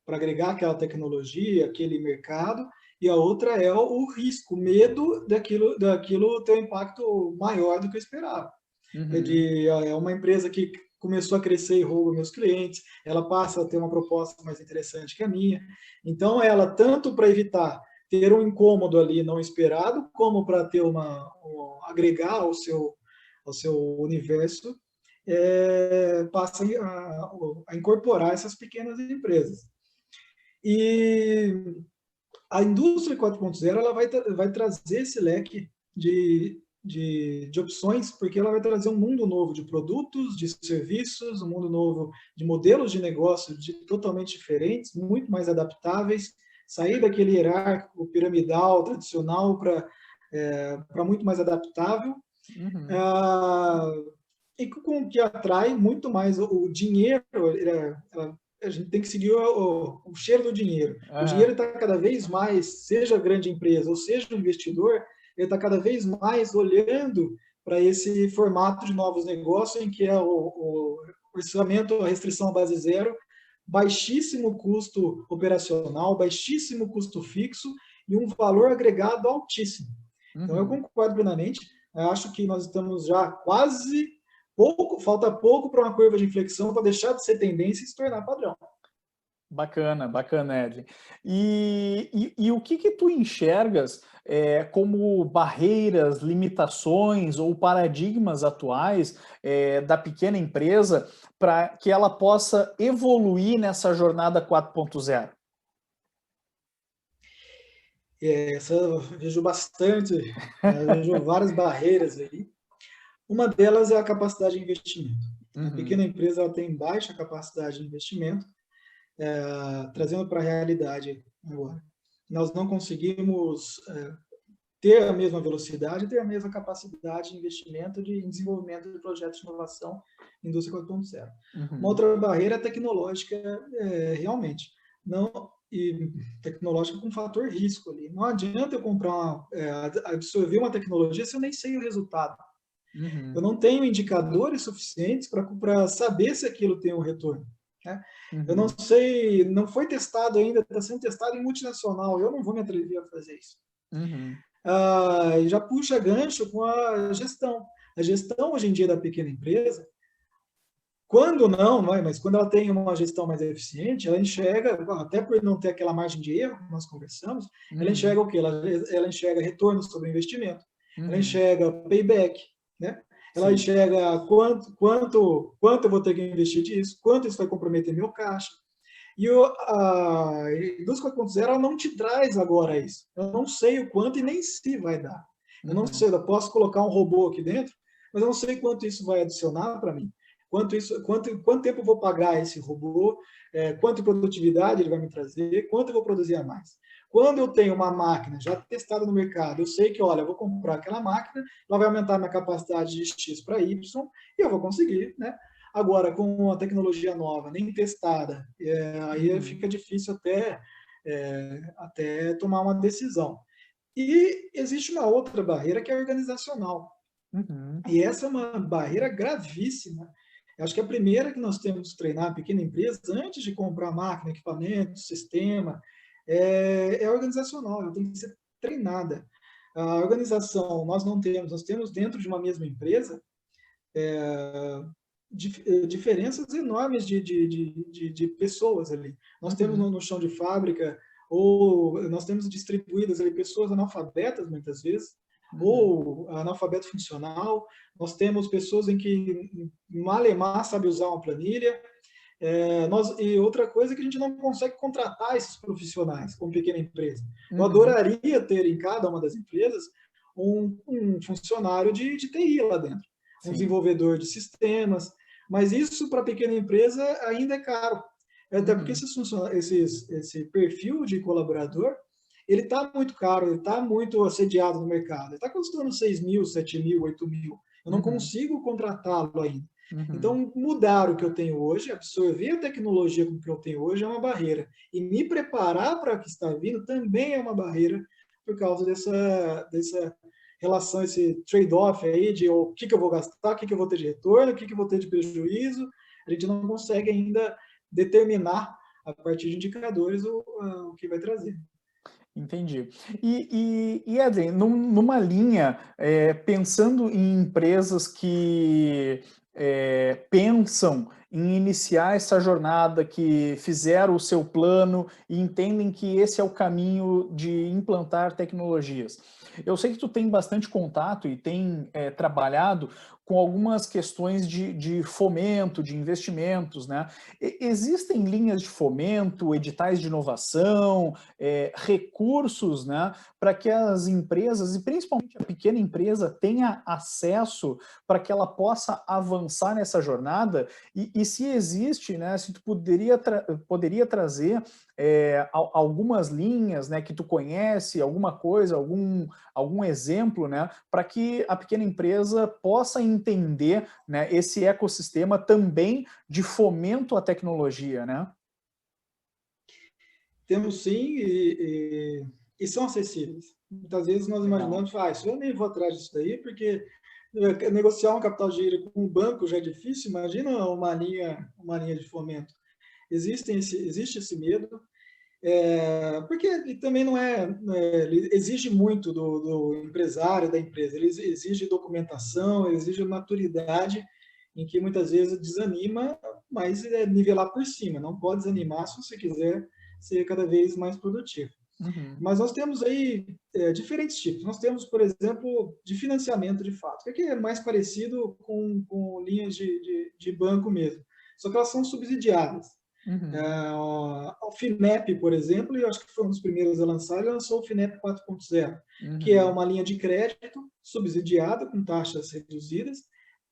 Speaker 2: para agregar aquela tecnologia, aquele mercado, e a outra é o risco, o medo daquilo ter um impacto maior do que eu esperava.
Speaker 1: Uhum.
Speaker 2: É uma empresa que começou a crescer e rouba meus clientes, ela passa a ter uma proposta mais interessante que a minha. Então, ela, tanto para evitar ter um incômodo ali não esperado, como para ter agregar ao seu universo, passa a incorporar essas pequenas empresas. E a indústria 4.0 ela vai trazer esse leque de opções, porque ela vai trazer um mundo novo de produtos, de serviços, um mundo novo de modelos de negócio totalmente diferentes, muito mais adaptáveis, sair daquele hierárquico piramidal tradicional para muito mais adaptável,
Speaker 1: Uhum.
Speaker 2: ah, e com que atrai muito mais o dinheiro. A gente tem que seguir o cheiro do dinheiro. O dinheiro
Speaker 1: Aham.
Speaker 2: está cada vez mais, seja grande empresa ou seja o investidor, ele está cada vez mais olhando para esse formato de novos negócios em que é o orçamento, a restrição à base zero, baixíssimo custo operacional, baixíssimo custo fixo e um valor agregado altíssimo. Então, eu
Speaker 1: Uhum.
Speaker 2: concordo plenamente. Eu acho que nós estamos já quase falta pouco para uma curva de inflexão para deixar de ser tendência e se tornar padrão.
Speaker 1: Bacana, bacana, Edlin. E o que tu enxergas como barreiras, limitações ou paradigmas atuais da pequena empresa para que ela possa evoluir nessa jornada 4.0?
Speaker 2: Essa eu vejo bastante, eu vejo várias barreiras aí. Uma delas é a capacidade de investimento. A pequena
Speaker 1: Uhum,
Speaker 2: empresa ela tem baixa capacidade de investimento, trazendo para a realidade agora. Nós não conseguimos ter a mesma velocidade, ter a mesma capacidade de investimento em desenvolvimento de projetos de inovação indústria 4.0. Uma
Speaker 1: uhum,
Speaker 2: outra barreira tecnológica, realmente. Não, e tecnológica com fator risco ali. Não adianta eu comprar, absorver uma tecnologia se eu nem sei o resultado. Eu
Speaker 1: uhum,
Speaker 2: não tenho indicadores suficientes para saber se aquilo tem um retorno. Né? Eu não
Speaker 1: uhum,
Speaker 2: sei, não foi testado ainda, está sendo testado em multinacional, eu não vou me atrever a fazer isso.
Speaker 1: uhum,
Speaker 2: Já puxa gancho com a gestão. A gestão hoje em dia da pequena empresa, quando não é, mas quando ela tem uma gestão mais eficiente, ela enxerga, até por não ter aquela margem de erro que nós conversamos, ela
Speaker 1: uhum,
Speaker 2: enxerga o quê? Ela enxerga retorno sobre o investimento, ela
Speaker 1: uhum,
Speaker 2: enxerga payback, né? Ela
Speaker 1: sim,
Speaker 2: enxerga quanto eu vou ter que investir disso, quanto isso vai comprometer meu caixa. E a indústria 4.0 ela não te traz agora isso. Eu não sei o quanto e nem se vai dar. Eu não
Speaker 1: uhum,
Speaker 2: sei, eu posso colocar um robô aqui dentro, mas eu não sei quanto isso vai adicionar para mim. Quanto tempo eu vou pagar esse robô, quanto produtividade ele vai me trazer, quanto eu vou produzir a mais. Quando eu tenho uma máquina já testada no mercado, eu sei que, olha, eu vou comprar aquela máquina, ela vai aumentar a minha capacidade de X para Y, e eu vou conseguir, né, agora, com a tecnologia nova, nem testada, aí
Speaker 1: uhum,
Speaker 2: fica difícil até tomar uma decisão. E existe uma outra barreira que é organizacional.
Speaker 1: uhum,
Speaker 2: E essa é uma barreira gravíssima. Eu acho que a primeira que nós temos que treinar a pequena empresa, antes de comprar máquina, equipamento, sistema, organizacional, ela tem que ser treinada. A organização nós não temos, nós temos dentro de uma mesma empresa diferenças enormes de pessoas ali. Nós temos
Speaker 1: uhum,
Speaker 2: no chão de fábrica, ou nós temos distribuídas ali pessoas analfabetas, muitas vezes,
Speaker 1: uhum,
Speaker 2: ou analfabeto funcional. Nós temos pessoas em que malemar sabe usar uma planilha. E outra coisa é que a gente não consegue contratar esses profissionais como pequena empresa. Eu
Speaker 1: uhum,
Speaker 2: adoraria ter em cada uma das empresas um funcionário de TI lá dentro, um
Speaker 1: sim,
Speaker 2: desenvolvedor de sistemas, mas isso para pequena empresa ainda é caro. Até porque
Speaker 1: uhum,
Speaker 2: esse perfil de colaborador, ele está muito caro, ele está muito assediado no mercado. Ele está custando 6 mil, 7 mil, 8 mil. Eu não
Speaker 1: uhum,
Speaker 2: consigo contratá-lo ainda.
Speaker 1: uhum.
Speaker 2: Então, mudar o que eu tenho hoje, absorver a tecnologia com que eu tenho hoje é uma barreira. E me preparar para o que está vindo também é uma barreira por causa dessa relação, esse trade-off aí de o que eu vou gastar, o que eu vou ter de retorno, o que eu vou ter de prejuízo. A gente não consegue ainda determinar, a partir de indicadores, o que vai trazer.
Speaker 1: Entendi. E Edwin, numa linha, pensando em empresas que pensam em iniciar essa jornada, que fizeram o seu plano e entendem que esse é o caminho de implantar tecnologias. Eu sei que tu tem bastante contato e tem trabalhado com algumas questões de fomento, de investimentos, né? Existem linhas de fomento, editais de inovação, recursos, né, para que as empresas, e principalmente a pequena empresa, tenha acesso para que ela possa avançar nessa jornada, e se existe, né, se tu poderia trazer algumas linhas, né, que tu conhece, alguma coisa, algum exemplo, né, para que a pequena empresa possa entender, né, esse ecossistema também de fomento à tecnologia, né?
Speaker 2: Temos sim, e são acessíveis. Muitas vezes nós
Speaker 1: Legal.
Speaker 2: imaginamos, isso eu nem vou atrás disso daí, porque negociar um capital de giro com um banco já é difícil, imagina uma linha de fomento. Existe esse medo, porque ele também não ele exige muito do empresário, da empresa, ele exige documentação, ele exige maturidade, em que muitas vezes desanima mas nivelar por cima, não pode desanimar se você quiser ser cada vez mais produtivo. Mas nós temos aí diferentes tipos. Nós temos, por exemplo, de financiamento de fato, que é mais parecido com linhas de banco mesmo, só que elas são subsidiadas. O FINEP, por exemplo, eu acho que foi um dos primeiros a lançar, ele lançou o FINEP 4.0, que é uma linha de crédito subsidiada com taxas reduzidas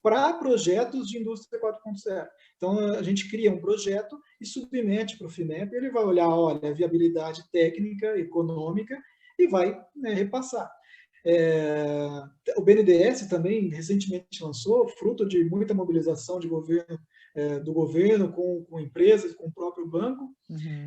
Speaker 2: para projetos de indústria 4.0. Então, a gente cria um projeto e submete para o FINEP, ele vai olhar, olha, a viabilidade técnica, econômica, e vai repassar. O BNDES também recentemente lançou, fruto de muita mobilização de governo, do governo com empresas, com o próprio banco.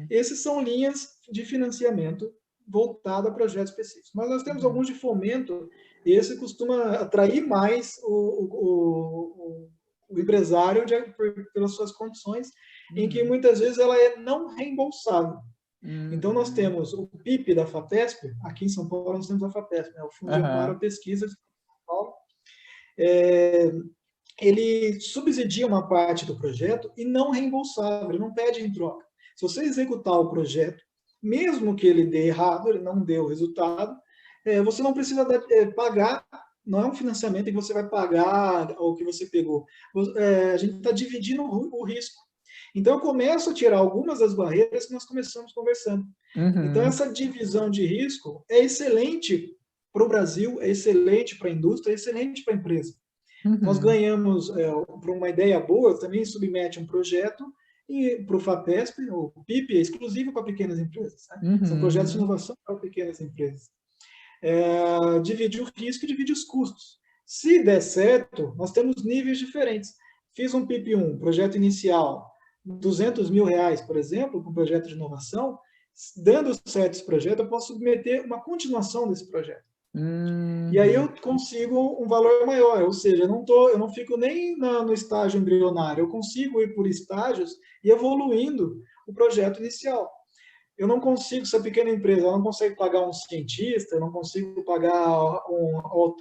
Speaker 2: Esses são linhas de financiamento voltado a projetos específicos. Mas nós temos alguns de fomento, e esse costuma atrair mais o empresário pelas suas condições, em que muitas vezes ela é não reembolsável. Então, nós temos o PIP da FAPESP, aqui em São Paulo nós temos a FAPESP, né, o Fundo de Amparo à Pesquisa de São Paulo. Ele subsidia uma parte do projeto e não reembolsável, ele não pede em troca. Se você executar o projeto, mesmo que ele dê errado, ele não dê o resultado, você não precisa pagar, não é um financiamento em que você vai pagar o que você pegou. A gente está dividindo o risco. Então, eu começo a tirar algumas das barreiras que nós começamos conversando. Então, essa divisão de risco é excelente para o Brasil, é excelente para a indústria, é excelente para a empresa. Nós ganhamos, para uma ideia boa, também submete um projeto para o FAPESP, o PIP é exclusivo para pequenas empresas. Né? São projetos de inovação para pequenas empresas. Divide o risco e divide os custos. Se der certo, nós temos níveis diferentes. Fiz um PIP 1, projeto inicial, R$200 mil, por exemplo, para um projeto de inovação. Dando certo esse projeto, eu posso submeter uma continuação desse projeto. E aí eu consigo um valor maior, ou seja, eu não fico nem no estágio embrionário, eu consigo ir por estágios e evoluindo o projeto inicial. Eu não consigo, se a pequena empresa ela não consegue pagar um cientista, eu não consigo pagar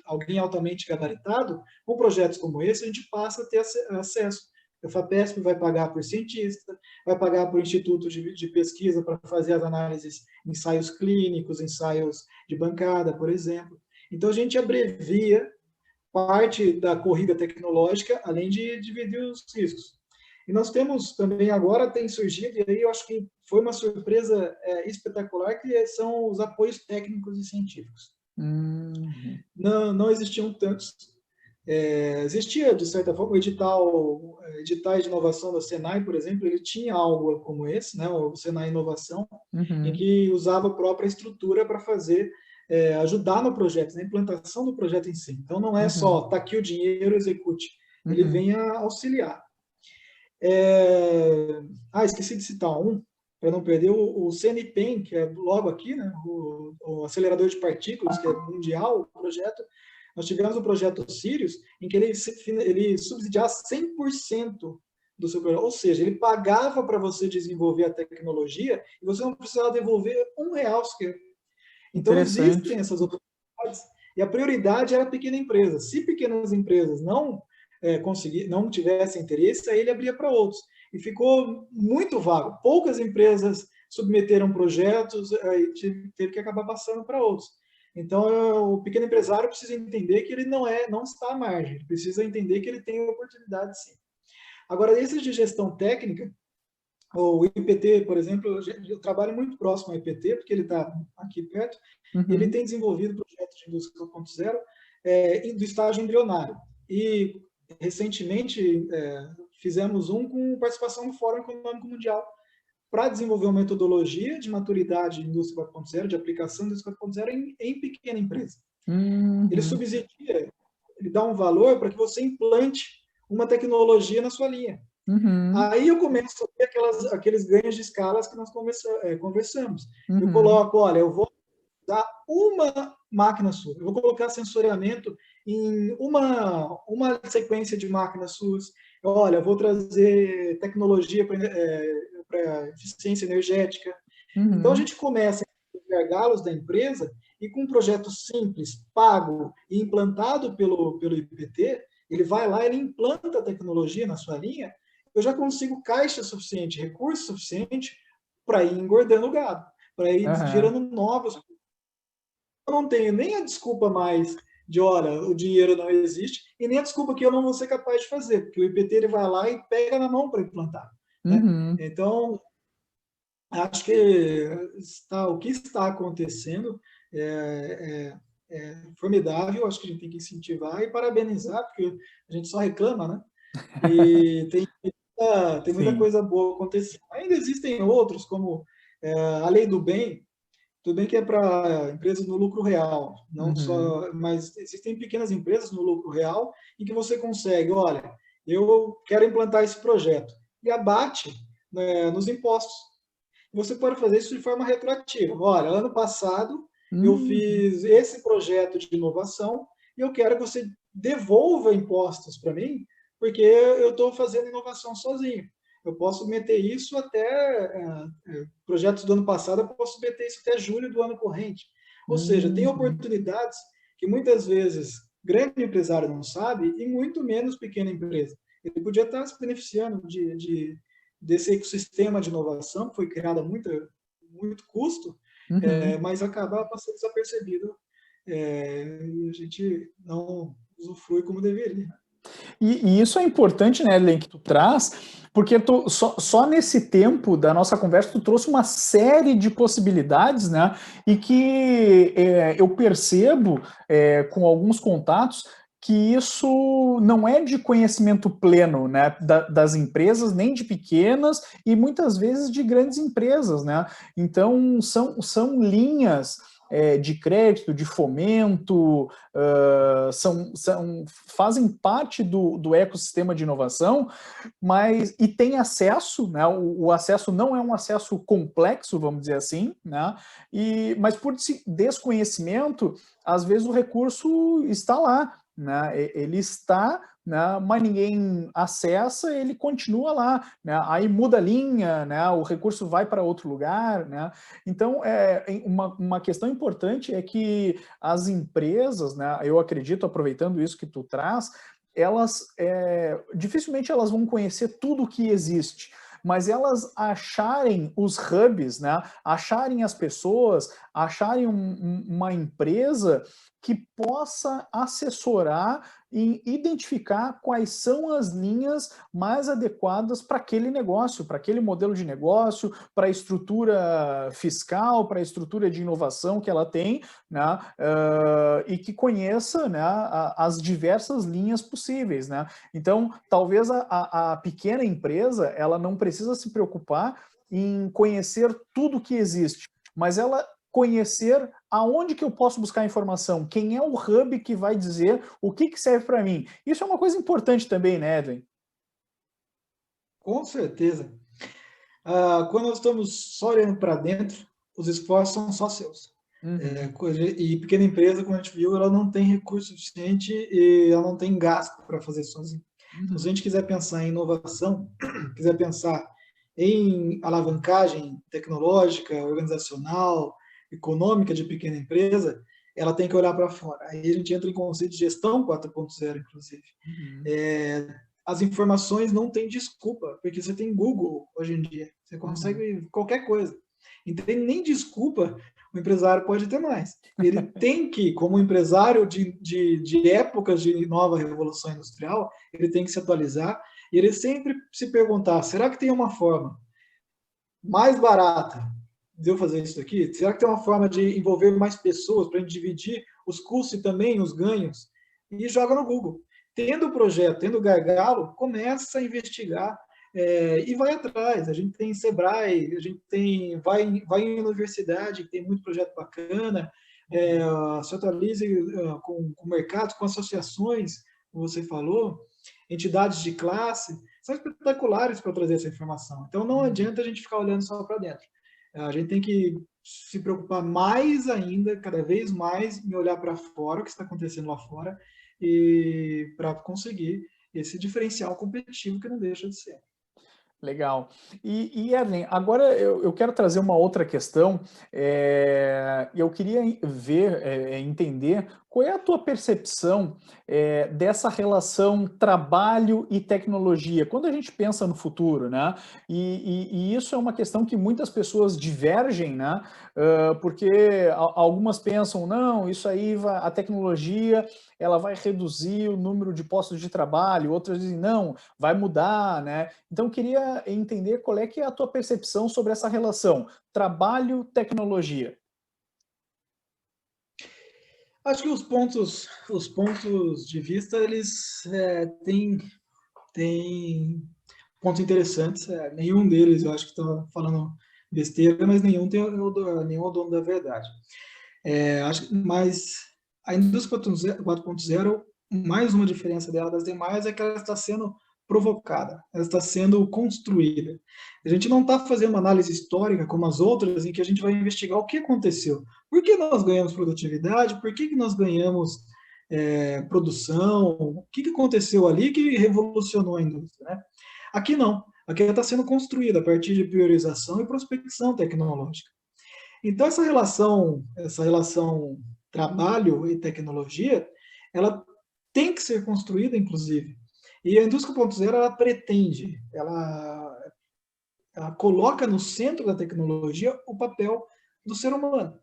Speaker 2: alguém altamente gabaritado, com projetos como esse a gente passa a ter acesso. A FAPESP vai pagar por cientista, vai pagar por instituto de pesquisa para fazer as análises, ensaios clínicos, ensaios de bancada, por exemplo. Então, a gente abrevia parte da corrida tecnológica, além de dividir os riscos. E nós temos também, agora tem surgido, e aí eu acho que foi uma surpresa espetacular, que são os apoios técnicos e científicos. Não existiam tantos. Existia, de certa forma, editais de inovação da Senai, por exemplo, ele tinha algo como esse, né, o Senai Inovação, em que usava a própria estrutura para fazer, ajudar no projeto, na implantação do projeto em si. Então, não é só, está aqui o dinheiro, execute. Ele vem a auxiliar. Esqueci de citar um, para não perder, o CNPEM, que é logo aqui, né, o acelerador de partículas, que é mundial, o projeto. Nós tivemos o projeto Sirius, em que ele subsidiava 100% do seu projeto, ou seja, ele pagava para você desenvolver a tecnologia e você não precisava devolver R$1 sequer. Então, existem essas oportunidades e a prioridade era a pequena empresa. Se pequenas empresas não tivessem interesse, aí ele abria para outros. E ficou muito vago. Poucas empresas submeteram projetos e teve que acabar passando para outros. Então, o pequeno empresário precisa entender que ele não está à margem, ele precisa entender que ele tem oportunidade, sim. Agora, esses de gestão técnica, o IPT, por exemplo, eu trabalho muito próximo ao IPT, porque ele está aqui perto, e ele tem desenvolvido projetos de indústria 4.0 do estágio embrionário. E, recentemente, fizemos um com participação no Fórum Econômico Mundial, para desenvolver uma metodologia de maturidade de indústria 4.0, de aplicação da indústria 4.0 em pequena empresa. Ele subsidia, ele dá um valor para que você implante uma tecnologia na sua linha. Aí eu começo a ter aqueles ganhos de escalas que nós conversamos. Eu coloco, olha, eu vou usar uma máquina sua, eu vou colocar sensoriamento em uma sequência de máquinas suas. Olha, eu vou trazer tecnologia para eficiência energética. Então, a gente começa a gargalos da empresa e com um projeto simples, pago e implantado pelo IPT, ele vai lá, ele implanta a tecnologia na sua linha, eu já consigo caixa suficiente, recurso suficiente para ir engordando o gado, para ir
Speaker 1: Aham.
Speaker 2: gerando novos. Eu não tenho nem a desculpa mais de, olha, o dinheiro não existe, e nem a desculpa que eu não vou ser capaz de fazer, porque o IPT ele vai lá e pega na mão para implantar, né?
Speaker 1: Uhum.
Speaker 2: Então, acho que o que está acontecendo é formidável, acho que a gente tem que incentivar e parabenizar, porque a gente só reclama, né? E tem muita
Speaker 1: Sim.
Speaker 2: coisa boa acontecendo. Ainda existem outros, como a lei do bem, tudo bem que é para empresas no lucro real, não
Speaker 1: Uhum.
Speaker 2: só, mas existem pequenas empresas no lucro real em que você consegue, olha, eu quero implantar esse projeto e abate, né, nos impostos. Você pode fazer isso de forma retroativa. Olha, ano passado eu
Speaker 1: Uhum.
Speaker 2: fiz esse projeto de inovação e eu quero que você devolva impostos para mim, porque eu estou fazendo inovação sozinho. Eu posso meter isso até projetos do ano passado, eu posso meter isso até julho do ano corrente. Ou seja, tem
Speaker 1: Uhum.
Speaker 2: oportunidades que muitas vezes grande empresário não sabe e muito menos pequena empresa. Ele podia estar se beneficiando desse ecossistema de inovação que foi criado a muito custo,
Speaker 1: Uhum.
Speaker 2: mas acabar passando desapercebido, e a gente não usufrui como deveria.
Speaker 1: E isso é importante, né, Len, que tu traz, porque só nesse tempo da nossa conversa tu trouxe uma série de possibilidades, né, e que eu percebo com alguns contatos que isso não é de conhecimento pleno, né, das empresas, nem de pequenas e muitas vezes de grandes empresas, né. Então são linhas de crédito, de fomento, fazem parte do ecossistema de inovação, mas e tem acesso, né? O acesso não é um acesso complexo, vamos dizer assim, né? Mas por desconhecimento, às vezes o recurso está lá, né? Ele está, né? Mas ninguém acessa, ele continua lá, né? Aí muda a linha, né? O recurso vai para outro lugar, né? Então, uma questão importante é que as empresas, né? Eu acredito, aproveitando isso que tu traz, elas dificilmente elas vão conhecer tudo que existe, mas elas acharem os hubs, né? Acharem as pessoas, acharem uma empresa que possa assessorar e identificar quais são as linhas mais adequadas para aquele negócio, para aquele modelo de negócio, para a estrutura fiscal, para a estrutura de inovação que ela tem, né? E que conheça, né, as diversas linhas possíveis, né? Então, talvez a pequena empresa ela não precisa se preocupar em conhecer tudo que existe, mas ela conhecer aonde que eu posso buscar informação, quem é o hub que vai dizer o que serve para mim. Isso é uma coisa importante também, né, Edwin?
Speaker 2: Com certeza. Quando nós estamos só olhando para dentro, os esforços são só seus.
Speaker 1: Uhum,
Speaker 2: E pequena empresa, como a gente viu, ela não tem recurso suficiente e ela não tem gasto para fazer sozinha. Então, se a
Speaker 1: uhum,
Speaker 2: gente quiser pensar em inovação, quiser pensar em alavancagem tecnológica, organizacional, econômica de pequena empresa, ela tem que olhar para fora. Aí a gente entra em conceito de gestão 4.0, inclusive.
Speaker 1: uhum,
Speaker 2: É, as informações não têm desculpa, porque você tem Google hoje em dia, você
Speaker 1: uhum.
Speaker 2: consegue qualquer coisa. Não tem nem desculpa, o empresário pode ter mais. Ele tem que, como empresário de épocas de nova revolução industrial, ele tem que se atualizar e ele sempre se perguntar: será que tem uma forma mais barata de eu fazer isso aqui? Será que tem uma forma de envolver mais pessoas para a gente dividir os custos e também os ganhos? E joga no Google. Tendo o projeto, tendo o gargalo, começa a investigar e vai atrás. A gente tem Sebrae, a gente vai em universidade, tem muito projeto bacana, se atualize com mercados, com associações, como você falou, entidades de classe, são espetaculares para trazer essa informação. Então não
Speaker 1: Uhum.
Speaker 2: adianta a gente ficar olhando só para dentro. A gente tem que se preocupar mais ainda, cada vez mais, em olhar para fora, o que está acontecendo lá fora, e para conseguir esse diferencial competitivo que não deixa de ser.
Speaker 1: Legal. Erlen, agora eu quero trazer uma outra questão, e eu queria ver, entender Qual é a tua percepção dessa relação trabalho e tecnologia? Quando a gente pensa no futuro, né? E isso é uma questão que muitas pessoas divergem, né? Porque algumas pensam, não, isso aí a tecnologia ela vai reduzir o número de postos de trabalho, outras dizem, não, vai mudar, né? Então, queria entender qual é que é a tua percepção sobre essa relação trabalho-tecnologia.
Speaker 2: Acho que os pontos de vista, eles têm pontos interessantes. Nenhum deles, eu acho que está falando besteira, mas nenhum é o dono da verdade. Mas a indústria 4.0, mais uma diferença dela das demais é que ela está sendo provocada, ela está sendo construída. A gente não está fazendo uma análise histórica como as outras, em que a gente vai investigar o que aconteceu. Por que nós ganhamos produtividade? Por que nós ganhamos produção? O que aconteceu ali que revolucionou a indústria, né? Aqui não. Aqui ela está sendo construída a partir de priorização e prospecção tecnológica. Então, essa relação trabalho e tecnologia, ela tem que ser construída, inclusive. E a indústria 4.0, ela pretende, ela coloca no centro da tecnologia o papel do ser humano.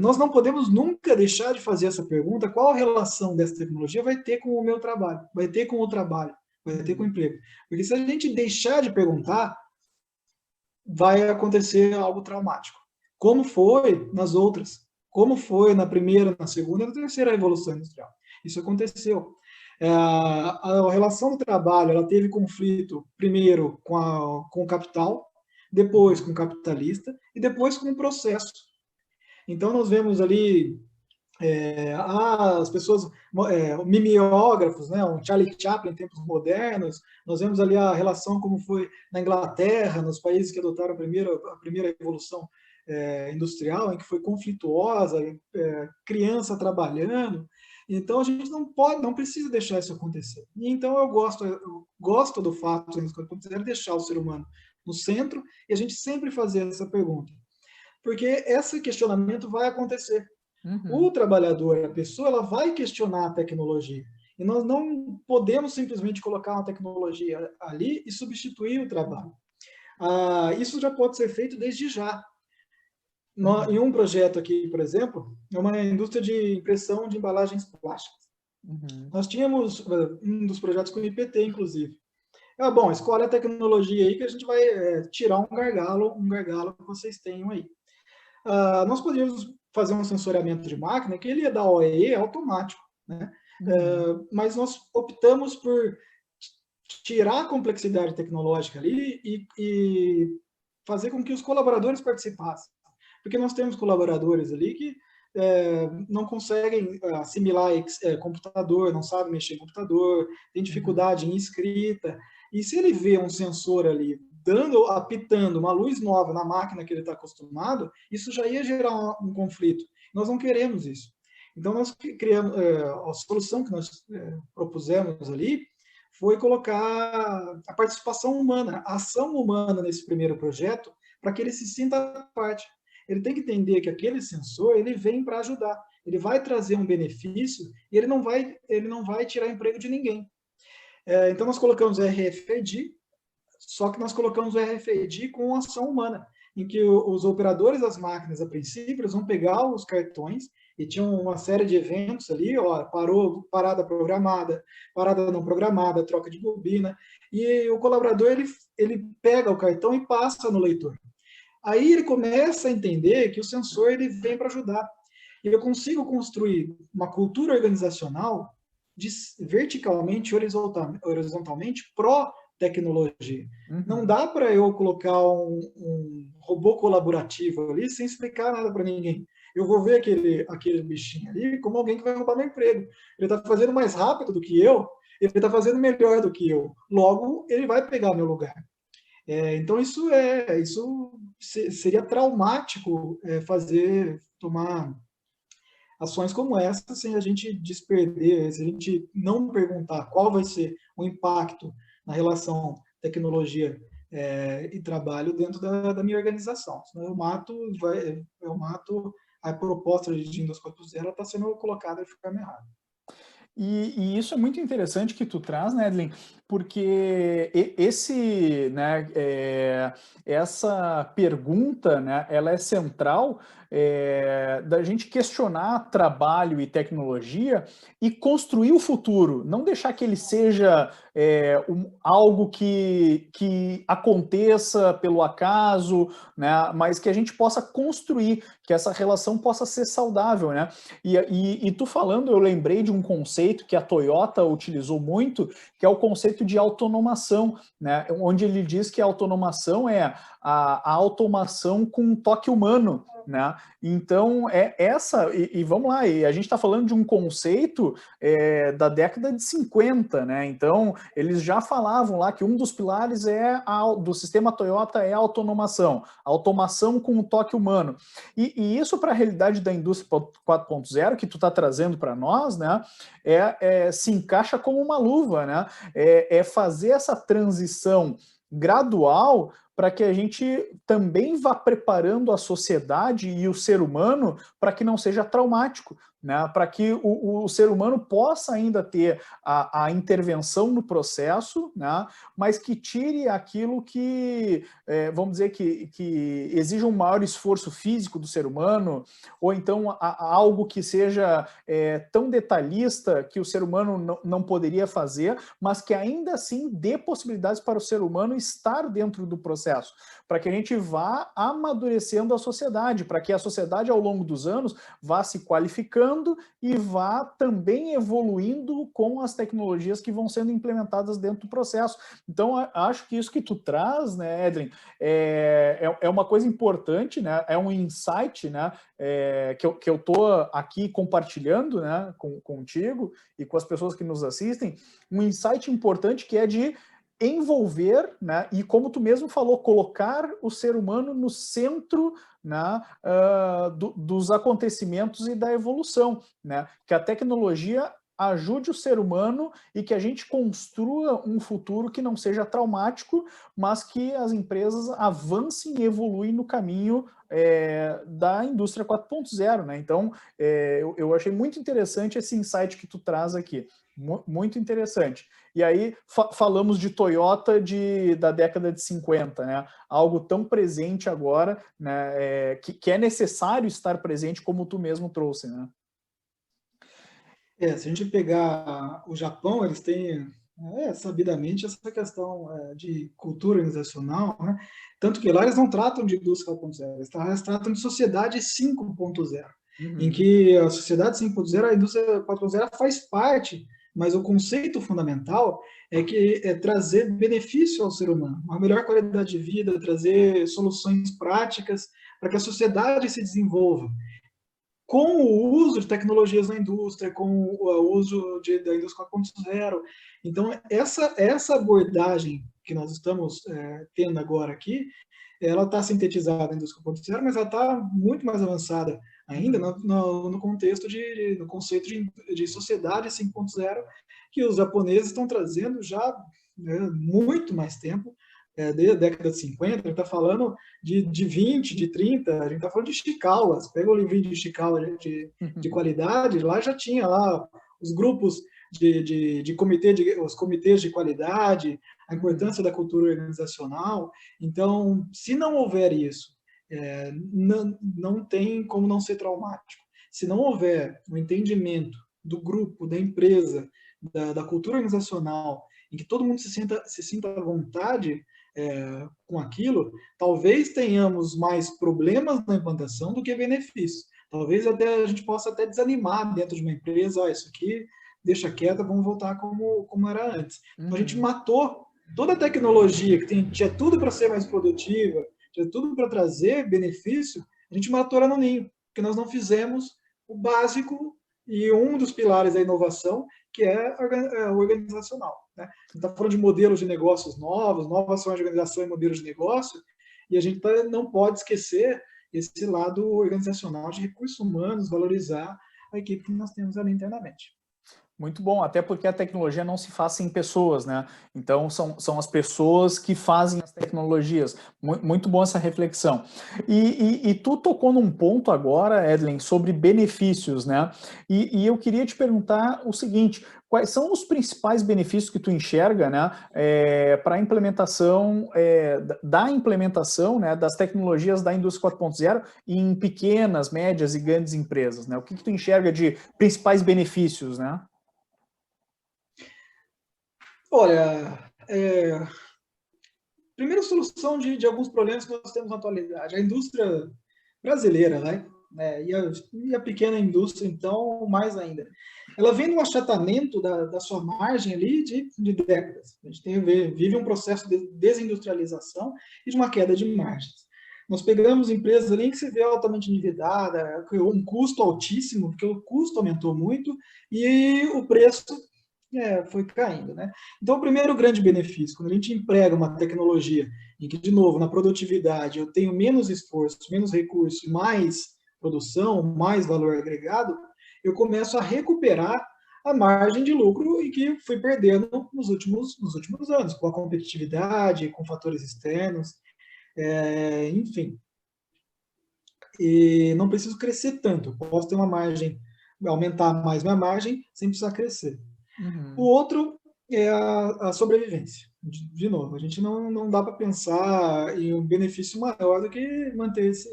Speaker 2: Nós não podemos nunca deixar de fazer essa pergunta: qual a relação dessa tecnologia vai ter com o meu trabalho, vai ter com o trabalho, vai ter com o emprego. Porque se a gente deixar de perguntar, vai acontecer algo traumático. Como foi nas outras, como foi na primeira, na segunda e na terceira revolução industrial. Isso aconteceu. A relação do trabalho, ela teve conflito primeiro com o capital, depois com o capitalista e depois com o processo. Então nós vemos ali as pessoas, mimeógrafos, né, um Charlie Chaplin em tempos modernos, nós vemos ali a relação como foi na Inglaterra, nos países que adotaram a primeira revolução industrial, em que foi conflituosa, criança trabalhando. Então a gente não precisa deixar isso acontecer. E então eu gosto do fato de deixar o ser humano no centro e a gente sempre fazer essa pergunta, porque esse questionamento vai acontecer. O trabalhador, a pessoa, ela vai questionar a tecnologia. E nós não podemos simplesmente colocar uma tecnologia ali e substituir o trabalho. Isso já pode ser feito desde já. Em um projeto aqui, por exemplo, é uma indústria de impressão de embalagens plásticas. Nós tínhamos um dos projetos com o IPT, inclusive. Bom, escolhe a tecnologia aí que a gente vai tirar um gargalo que vocês tenham aí. Nós podíamos fazer um sensoriamento de máquina que ele ia dar OEE automático, né? Mas nós optamos por tirar a complexidade tecnológica ali e fazer com que os colaboradores participassem. Porque nós temos colaboradores ali que não conseguem assimilar computador, não sabem mexer em computador, tem dificuldade em escrita. E se ele vê um sensor ali apitando uma luz nova na máquina que ele está acostumado, isso já ia gerar um conflito. Nós não queremos isso. Então, nós criamos, a solução que nós propusemos ali foi colocar a participação humana, a ação humana nesse primeiro projeto, para que ele se sinta parte. Ele tem que entender que aquele sensor, ele vem para ajudar, ele vai trazer um benefício e ele não vai tirar emprego de ninguém. Então, nós colocamos RFID, só que nós colocamos o RFID com ação humana, em que os operadores das máquinas, a princípio, eles vão pegar os cartões e tinham uma série de eventos ali, parada programada, parada não programada, troca de bobina, e o colaborador ele pega o cartão e passa no leitor. Aí ele começa a entender que o sensor ele vem para ajudar. E eu consigo construir uma cultura organizacional verticalmente, horizontalmente, pró-tecnologia. Não dá para eu colocar um robô colaborativo ali sem explicar nada para ninguém. Eu vou ver aquele bichinho ali como alguém que vai roubar meu emprego. Ele está fazendo mais rápido do que eu, ele está fazendo melhor do que eu. Logo, ele vai pegar meu lugar. Então, isso seria traumático tomar ações como essa sem a gente desperder, se a gente não perguntar qual vai ser o impacto na relação tecnologia e trabalho dentro da minha organização. Senão eu mato a proposta de indústria 4.0 está sendo colocada de forma errada.
Speaker 1: E isso é muito interessante que tu traz, né, Edlin? Porque esse, né, essa pergunta, né, ela é central da gente questionar trabalho e tecnologia e construir o futuro, não deixar que ele seja algo que aconteça pelo acaso, né, mas que a gente possa construir, que essa relação possa ser saudável, né? E tu falando, eu lembrei de um conceito que a Toyota utilizou muito, que é o conceito de autonomação, né? Onde ele diz que a autonomação é a automação com um toque humano, né? Então, e vamos lá, e a gente está falando de um conceito da década de 50, né? Então, eles já falavam lá que um dos pilares do sistema Toyota é a autonomação, automação com um toque humano. E isso para a realidade da indústria 4.0 que tu está trazendo para nós, né, se encaixa como uma luva, né? É fazer essa transição gradual para que a gente também vá preparando a sociedade e o ser humano para que não seja traumático, né? Para que o ser humano possa ainda ter a intervenção no processo, né? Mas que tire aquilo que, vamos dizer, que exija um maior esforço físico do ser humano, ou então algo que seja tão detalhista que o ser humano não poderia fazer, mas que ainda assim dê possibilidades para o ser humano estar dentro do processo, para que a gente vá amadurecendo a sociedade, para que a sociedade ao longo dos anos vá se qualificando e vá também evoluindo com as tecnologias que vão sendo implementadas dentro do processo. Então, acho que isso que tu traz, né, Edlin, é uma coisa importante, né, é um insight, né, que eu estou aqui compartilhando, né, contigo e com as pessoas que nos assistem, um insight importante que é de envolver, né, e como tu mesmo falou, colocar o ser humano no centro, né, dos acontecimentos e da evolução, né, que a tecnologia ajude o ser humano e que a gente construa um futuro que não seja traumático, mas que as empresas avancem e evoluem no caminho da indústria 4.0, né? Então, eu achei muito interessante esse insight que tu traz aqui, muito interessante. E aí falamos de Toyota da década de 50, né? Algo tão presente agora, né? Que é necessário estar presente, como tu mesmo trouxe, né?
Speaker 2: Se a gente pegar o Japão, eles têm sabidamente essa questão de cultura organizacional, né? Tanto que lá eles não tratam de indústria 4.0, eles tratam de sociedade 5.0, em que a sociedade 5.0, a indústria 4.0 faz parte, mas o conceito fundamental é trazer benefício ao ser humano, uma melhor qualidade de vida, trazer soluções práticas para que a sociedade se desenvolva com o uso de tecnologias na indústria, com o uso da indústria 4.0. Então, essa abordagem que nós estamos tendo agora aqui, ela está sintetizada na indústria 4.0, mas ela está muito mais avançada ainda no contexto no conceito de sociedade 5.0, que os japoneses estão trazendo já muito mais tempo, desde a década de 50, a gente está falando de 20, de 30, a gente está falando de Ishikawa. Pega o livrinho de Ishikawa de qualidade, lá já tinha lá os grupos os comitês de qualidade, a importância da cultura organizacional. Então, se não houver isso, não tem como não ser traumático. Se não houver o entendimento do grupo, da empresa, da cultura organizacional, em que todo mundo se sinta à vontade com aquilo, talvez tenhamos mais problemas na implantação do que benefícios. Talvez a gente possa até desanimar dentro de uma empresa, isso aqui deixa quieto, vamos voltar como era antes. Então, a gente matou toda a tecnologia que tinha tudo para ser mais produtiva, tinha tudo para trazer benefício, a gente matou ela no ninho, porque nós não fizemos o básico e um dos pilares da inovação, que é o organizacional. Né? A gente está falando de modelos de negócios novos, novas formas de organização e modelos de negócio, e a gente não pode esquecer esse lado organizacional de recursos humanos, valorizar a equipe que nós temos ali internamente.
Speaker 1: Muito bom, até porque a tecnologia não se faz sem pessoas, né? Então, são as pessoas que fazem as tecnologias. Muito bom essa reflexão. E tu tocou num ponto agora, Edlen, sobre benefícios, né? E eu queria te perguntar o seguinte: quais são os principais benefícios que tu enxerga, né, para a implementação, da implementação, né, das tecnologias da indústria 4.0 em pequenas, médias e grandes empresas, né? O que tu enxerga de principais benefícios, né?
Speaker 2: Olha, primeira solução de alguns problemas que nós temos na atualidade. A indústria brasileira, né? E a pequena indústria, então, mais ainda. Ela vem num achatamento da sua margem ali de décadas. A gente vive um processo de desindustrialização e de uma queda de margens. Nós pegamos empresas ali que se vê altamente endividada, um custo altíssimo, porque o custo aumentou muito e o preço foi caindo, né? Então, o primeiro grande benefício, quando a gente emprega uma tecnologia em que, de novo, na produtividade eu tenho menos esforço, menos recurso, mais produção, mais valor agregado, eu começo a recuperar a margem de lucro e que fui perdendo nos últimos anos, com a competitividade, com fatores externos, enfim. E não preciso crescer tanto, posso ter uma margem, aumentar mais minha margem sem precisar crescer. O
Speaker 1: Uhum.
Speaker 2: outro é a sobrevivência. De novo, a gente não dá para pensar em um benefício maior do que manter-se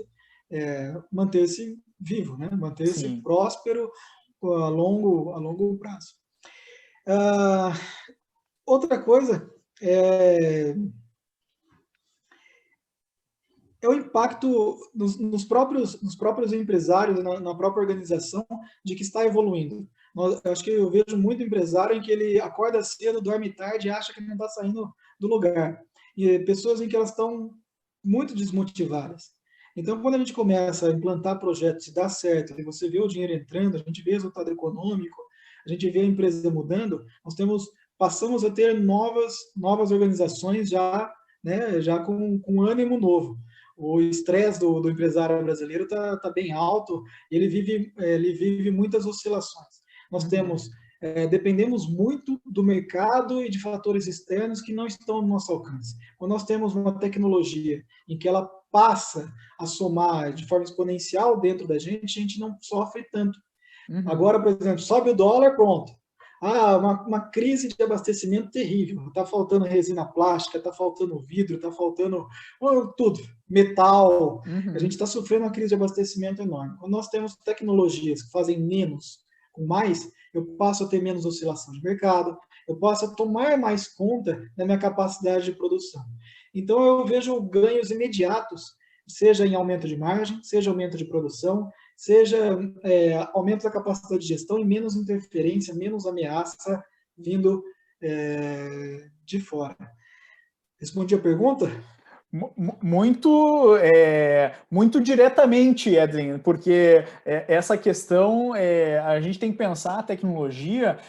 Speaker 2: vivo, né? Manter-se
Speaker 1: Sim.
Speaker 2: próspero a longo prazo. Ah, outra coisa é o impacto nos próprios empresários, na própria organização, de que está evoluindo. Eu acho que eu vejo muito empresário em que ele acorda cedo, dorme tarde e acha que não está saindo do lugar. E pessoas em que elas estão muito desmotivadas. Então, quando a gente começa a implantar projetos e dá certo, e você vê o dinheiro entrando, a gente vê o resultado econômico, a gente vê a empresa mudando, passamos a ter novas organizações já, né, já com ânimo novo. O estresse do empresário brasileiro está bem alto e ele vive muitas oscilações. Nós
Speaker 1: Uhum.
Speaker 2: dependemos muito do mercado e de fatores externos que não estão no nosso alcance. Quando nós temos uma tecnologia em que ela passa a somar de forma exponencial dentro da gente, a gente não sofre tanto.
Speaker 1: Uhum.
Speaker 2: Agora, por exemplo, sobe o dólar, pronto. Uma crise de abastecimento terrível. Está faltando resina plástica, está faltando vidro, está faltando tudo, metal. A gente
Speaker 1: Uhum.
Speaker 2: está sofrendo uma crise de abastecimento enorme. Quando nós temos tecnologias que fazem menos com mais, eu passo a ter menos oscilação de mercado, eu passo a tomar mais conta da minha capacidade de produção. Então, eu vejo ganhos imediatos, seja em aumento de margem, seja aumento de produção, seja aumento da capacidade de gestão e menos interferência, menos ameaça vindo de fora. Respondi a pergunta?
Speaker 1: Muito diretamente, Edwin, porque essa questão, a gente tem que pensar a tecnologia,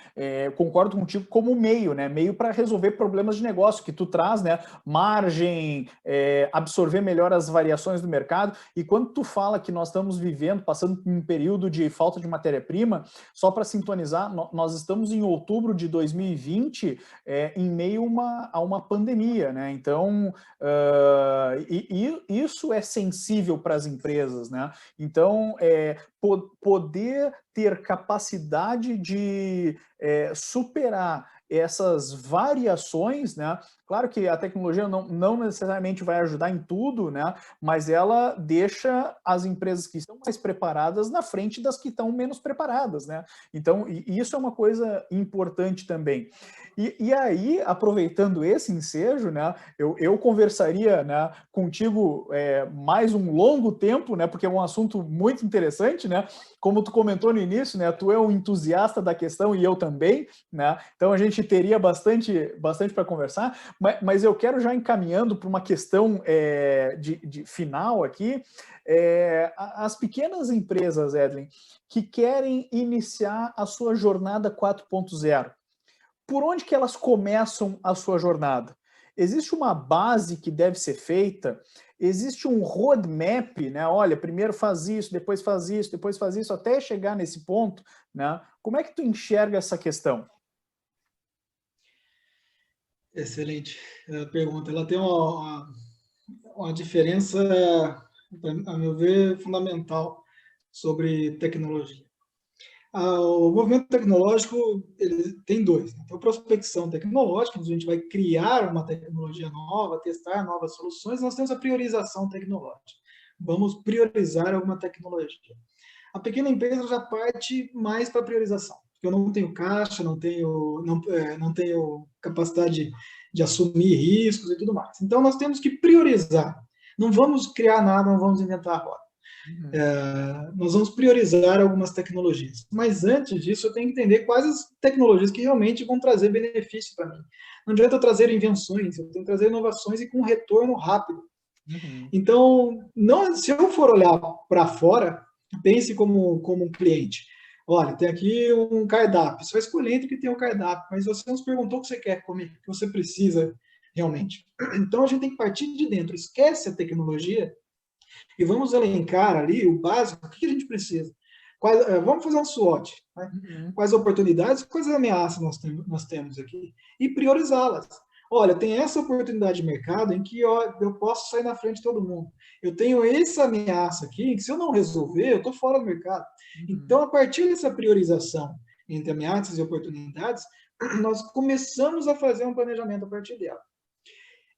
Speaker 1: concordo contigo, como meio, né? Meio para resolver problemas de negócio que tu traz, né? Margem, absorver melhor as variações do mercado. E quando tu fala que nós estamos vivendo, passando por um período de falta de matéria-prima, só para sintonizar, nós estamos em outubro de 2020, em meio a uma pandemia, né? Então, e isso é sensível para as empresas, né? Então, poder ter capacidade de superar essas variações, né? Claro que a tecnologia não necessariamente vai ajudar em tudo, né? Mas ela deixa as empresas que estão mais preparadas na frente das que estão menos preparadas, né? Então, isso é uma coisa importante também. E aí, aproveitando esse ensejo, né, eu conversaria, né, contigo mais um longo tempo, né, porque é um assunto muito interessante, né, como tu comentou no início, né, tu é um entusiasta da questão e eu também, né, então a gente teria bastante para conversar, mas eu quero já encaminhando para uma questão de final aqui, as pequenas empresas, Edlen, que querem iniciar a sua jornada 4.0, por onde que elas começam a sua jornada? Existe uma base que deve ser feita? Existe um roadmap, né? Olha, primeiro faz isso, depois faz isso, depois faz isso, até chegar nesse ponto, né? Como é que tu enxerga essa questão?
Speaker 2: Excelente pergunta. Ela tem uma diferença, a meu ver, fundamental sobre tecnologia. O movimento tecnológico ele tem dois. Né? Então, prospecção tecnológica, onde a gente vai criar uma tecnologia nova, testar novas soluções. Nós temos a priorização tecnológica. Vamos priorizar alguma tecnologia. A pequena empresa já parte mais para a priorização. Eu não tenho caixa, não tenho capacidade de assumir riscos e tudo mais. Então, nós temos que priorizar. Não vamos criar nada, não vamos inventar a roda. Nós vamos priorizar algumas tecnologias. Mas antes disso, eu tenho que entender quais as tecnologias que realmente vão trazer benefício para mim. Não adianta eu trazer invenções, eu tenho que trazer inovações e com retorno rápido.
Speaker 1: Uhum.
Speaker 2: Então, não, se eu for olhar para fora, pense como um cliente. Olha, tem aqui um cardápio. Você vai escolher entre que tem um cardápio, mas você nos perguntou o que você quer comer, o que você precisa realmente. Então, a gente tem que partir de dentro. Esquece a tecnologia e vamos elencar ali o básico, o que a gente precisa. Vamos fazer um SWOT. Né?
Speaker 1: Uhum.
Speaker 2: Quais oportunidades, quais ameaças nós temos aqui e priorizá-las. Olha, tem essa oportunidade de mercado em que eu posso sair na frente de todo mundo. Eu tenho essa ameaça aqui, em que se eu não resolver, eu estou fora do mercado. Então, a partir dessa priorização entre ameaças e oportunidades, nós começamos a fazer um planejamento a partir dela.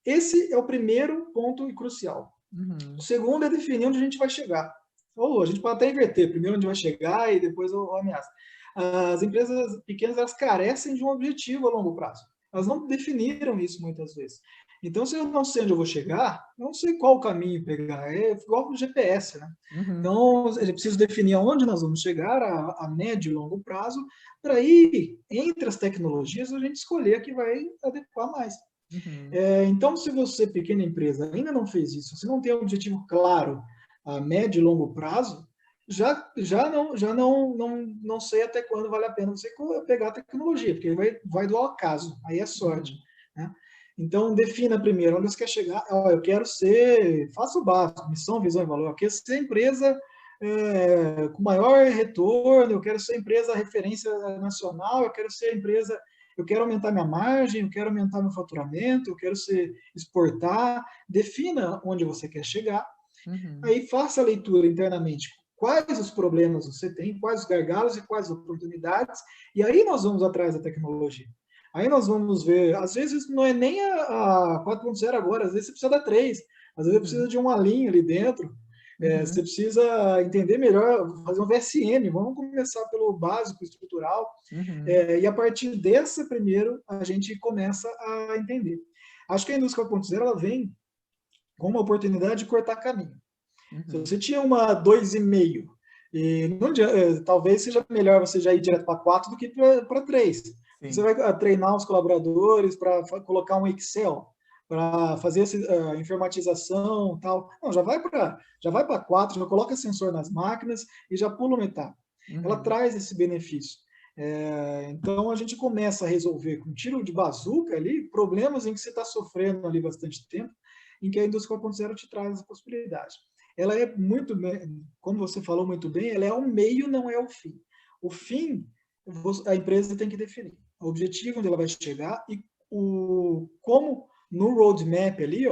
Speaker 2: Esse é o primeiro ponto crucial. O segundo é definir onde a gente vai chegar. Ou a gente pode até inverter, primeiro onde vai chegar e depois a ameaça. As empresas pequenas, elas carecem de um objetivo a longo prazo. Elas não definiram isso muitas vezes. Então, se eu não sei onde eu vou chegar, eu não sei qual caminho pegar. É igual o GPS, né? Então, eu preciso definir aonde nós vamos chegar a médio e longo prazo, para aí, entre as tecnologias, a gente escolher a que vai adequar mais. Então, se você, pequena empresa, ainda não fez isso, se não tem um objetivo claro a médio e longo prazo, já não sei até quando vale a pena você pegar a tecnologia, porque vai do acaso, aí é sorte. Né? Então, defina primeiro onde você quer chegar. Eu quero ser, faça o básico, missão, visão e valor. Eu quero ser empresa com maior retorno, eu quero ser empresa referência nacional, eu quero aumentar minha margem, eu quero aumentar meu faturamento, eu quero exportar. Defina onde você quer chegar. Aí faça a leitura internamente. Quais os problemas você tem, quais os gargalos e quais as oportunidades. E aí nós vamos atrás da tecnologia. Aí nós vamos ver, às vezes não é nem a 4.0 agora, às vezes você precisa da 3, às vezes precisa de uma linha ali dentro. Você precisa entender melhor, fazer um VSM, vamos começar pelo básico, estrutural, e a partir dessa primeiro a gente começa a entender. Acho que a indústria 4.0 ela vem com uma oportunidade de cortar caminho. Se você tinha uma 2,5, talvez seja melhor você já ir direto para 4 do que para 3. Você vai treinar os colaboradores para colocar um Excel, para fazer essa informatização tal. Não, já vai para 4, já coloca sensor nas máquinas e já pula uma etapa. Ela traz esse benefício. Então a gente começa a resolver com tiro de bazuca ali problemas em que você está sofrendo ali bastante tempo, em que a indústria 4.0 te traz essa possibilidade. Ela é muito, como você falou muito bem, ela é o meio, não é o fim. O fim, a empresa tem que definir. O objetivo onde ela vai chegar e como no roadmap ali,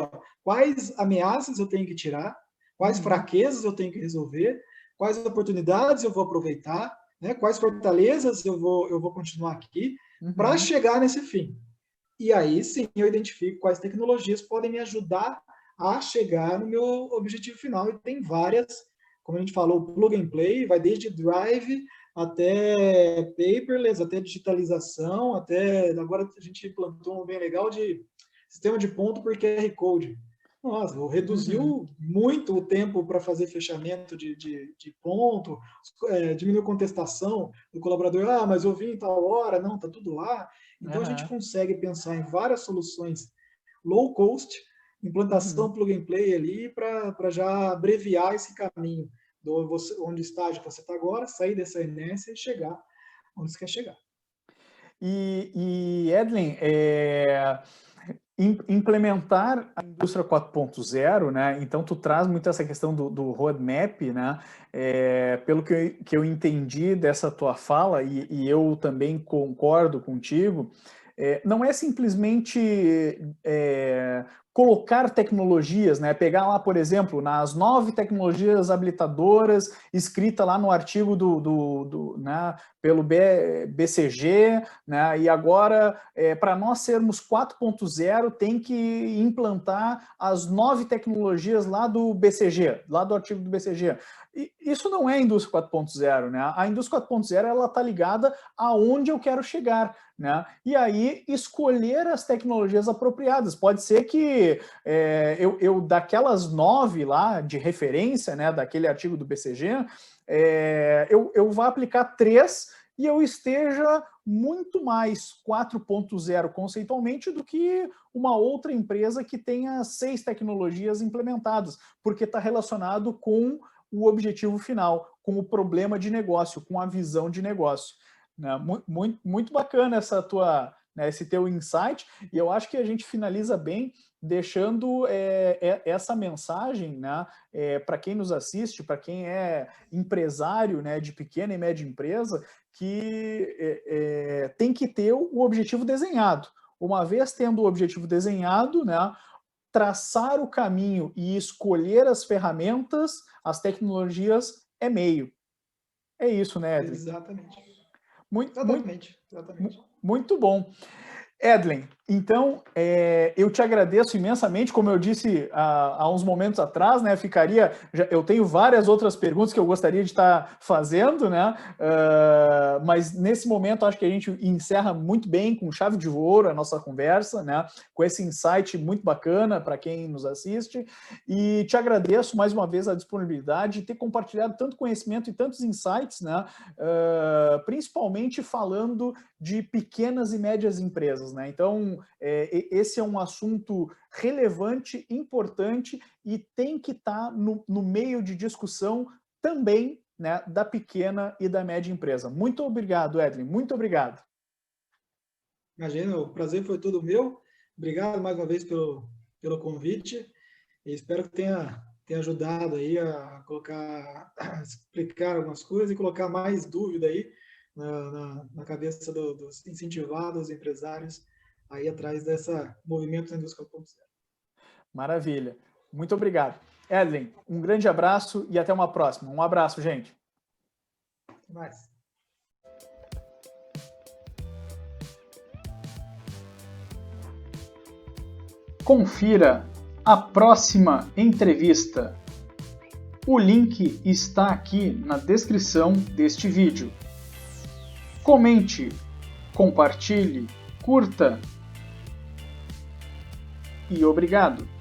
Speaker 2: quais ameaças eu tenho que tirar, quais fraquezas eu tenho que resolver, quais oportunidades eu vou aproveitar, né, quais fortalezas eu vou continuar aqui para chegar nesse fim. E aí sim eu identifico quais tecnologias podem me ajudar a chegar no meu objetivo final. E tem várias, como a gente falou, plug and play, vai desde Drive até paperless, até digitalização, até agora a gente implantou um bem legal de sistema de ponto por QR Code. Nossa, reduziu muito o tempo para fazer fechamento de ponto, diminuiu contestação do colaborador. Mas eu vim em tal hora, não, está tudo lá. Então, a gente consegue pensar em várias soluções low cost, implantação plug and play ali, para já abreviar esse caminho onde estágio que você está agora, sair dessa inércia e chegar onde você quer chegar.
Speaker 1: E Edlin, implementar a indústria 4.0, né? Então tu traz muito essa questão do roadmap, né? Pelo que eu entendi dessa tua fala, e eu também concordo contigo, não é simplesmente colocar tecnologias, né? Pegar lá, por exemplo, nas 9 tecnologias habilitadoras, escrita lá no artigo né, pelo BCG, né? E agora, para nós sermos 4.0, tem que implantar as 9 tecnologias lá do BCG, lá do artigo do BCG. E isso não é indústria 4.0, né? A indústria 4.0 ela está ligada aonde eu quero chegar, né? E aí escolher as tecnologias apropriadas. Pode ser que eu daquelas 9 lá de referência, né, daquele artigo do BCG, eu vá aplicar 3 e eu esteja muito mais 4.0 conceitualmente do que uma outra empresa que tenha 6 tecnologias implementadas, porque está relacionado com o objetivo final, com o problema de negócio, com a visão de negócio. Né? Muito bacana esse teu insight, e eu acho que a gente finaliza bem deixando essa mensagem, né, para quem nos assiste, para quem é empresário, né, de pequena e média empresa, que tem que ter o objetivo desenhado. Uma vez tendo o objetivo desenhado, né, traçar o caminho e escolher as ferramentas, as tecnologias é meio. É isso, né, Edlin?
Speaker 2: Exatamente.
Speaker 1: Muito bom. Edlin, então eu te agradeço imensamente, como eu disse há uns momentos atrás, né? Eu tenho várias outras perguntas que eu gostaria de estar fazendo, né? Mas nesse momento acho que a gente encerra muito bem, com chave de ouro, a nossa conversa, né? Com esse insight muito bacana para quem nos assiste. E te agradeço mais uma vez a disponibilidade de ter compartilhado tanto conhecimento e tantos insights, né? Principalmente falando de pequenas e médias empresas, né? Então, esse é um assunto relevante, importante e tem que estar no meio de discussão também, né, da pequena e da média empresa. Muito obrigado, Edlin. Muito obrigado.
Speaker 2: Imagina, o prazer foi todo meu. Obrigado mais uma vez pelo convite. E espero que tenha ajudado aí a explicar algumas coisas e colocar mais dúvida aí na cabeça dos incentivados, empresários, aí atrás dessa movimento da indústria 4.0.
Speaker 1: Maravilha. Muito obrigado. Edlin, um grande abraço e até uma próxima. Um abraço, gente.
Speaker 2: Até mais.
Speaker 1: Confira a próxima entrevista. O link está aqui na descrição deste vídeo. Comente, compartilhe, curta e obrigado!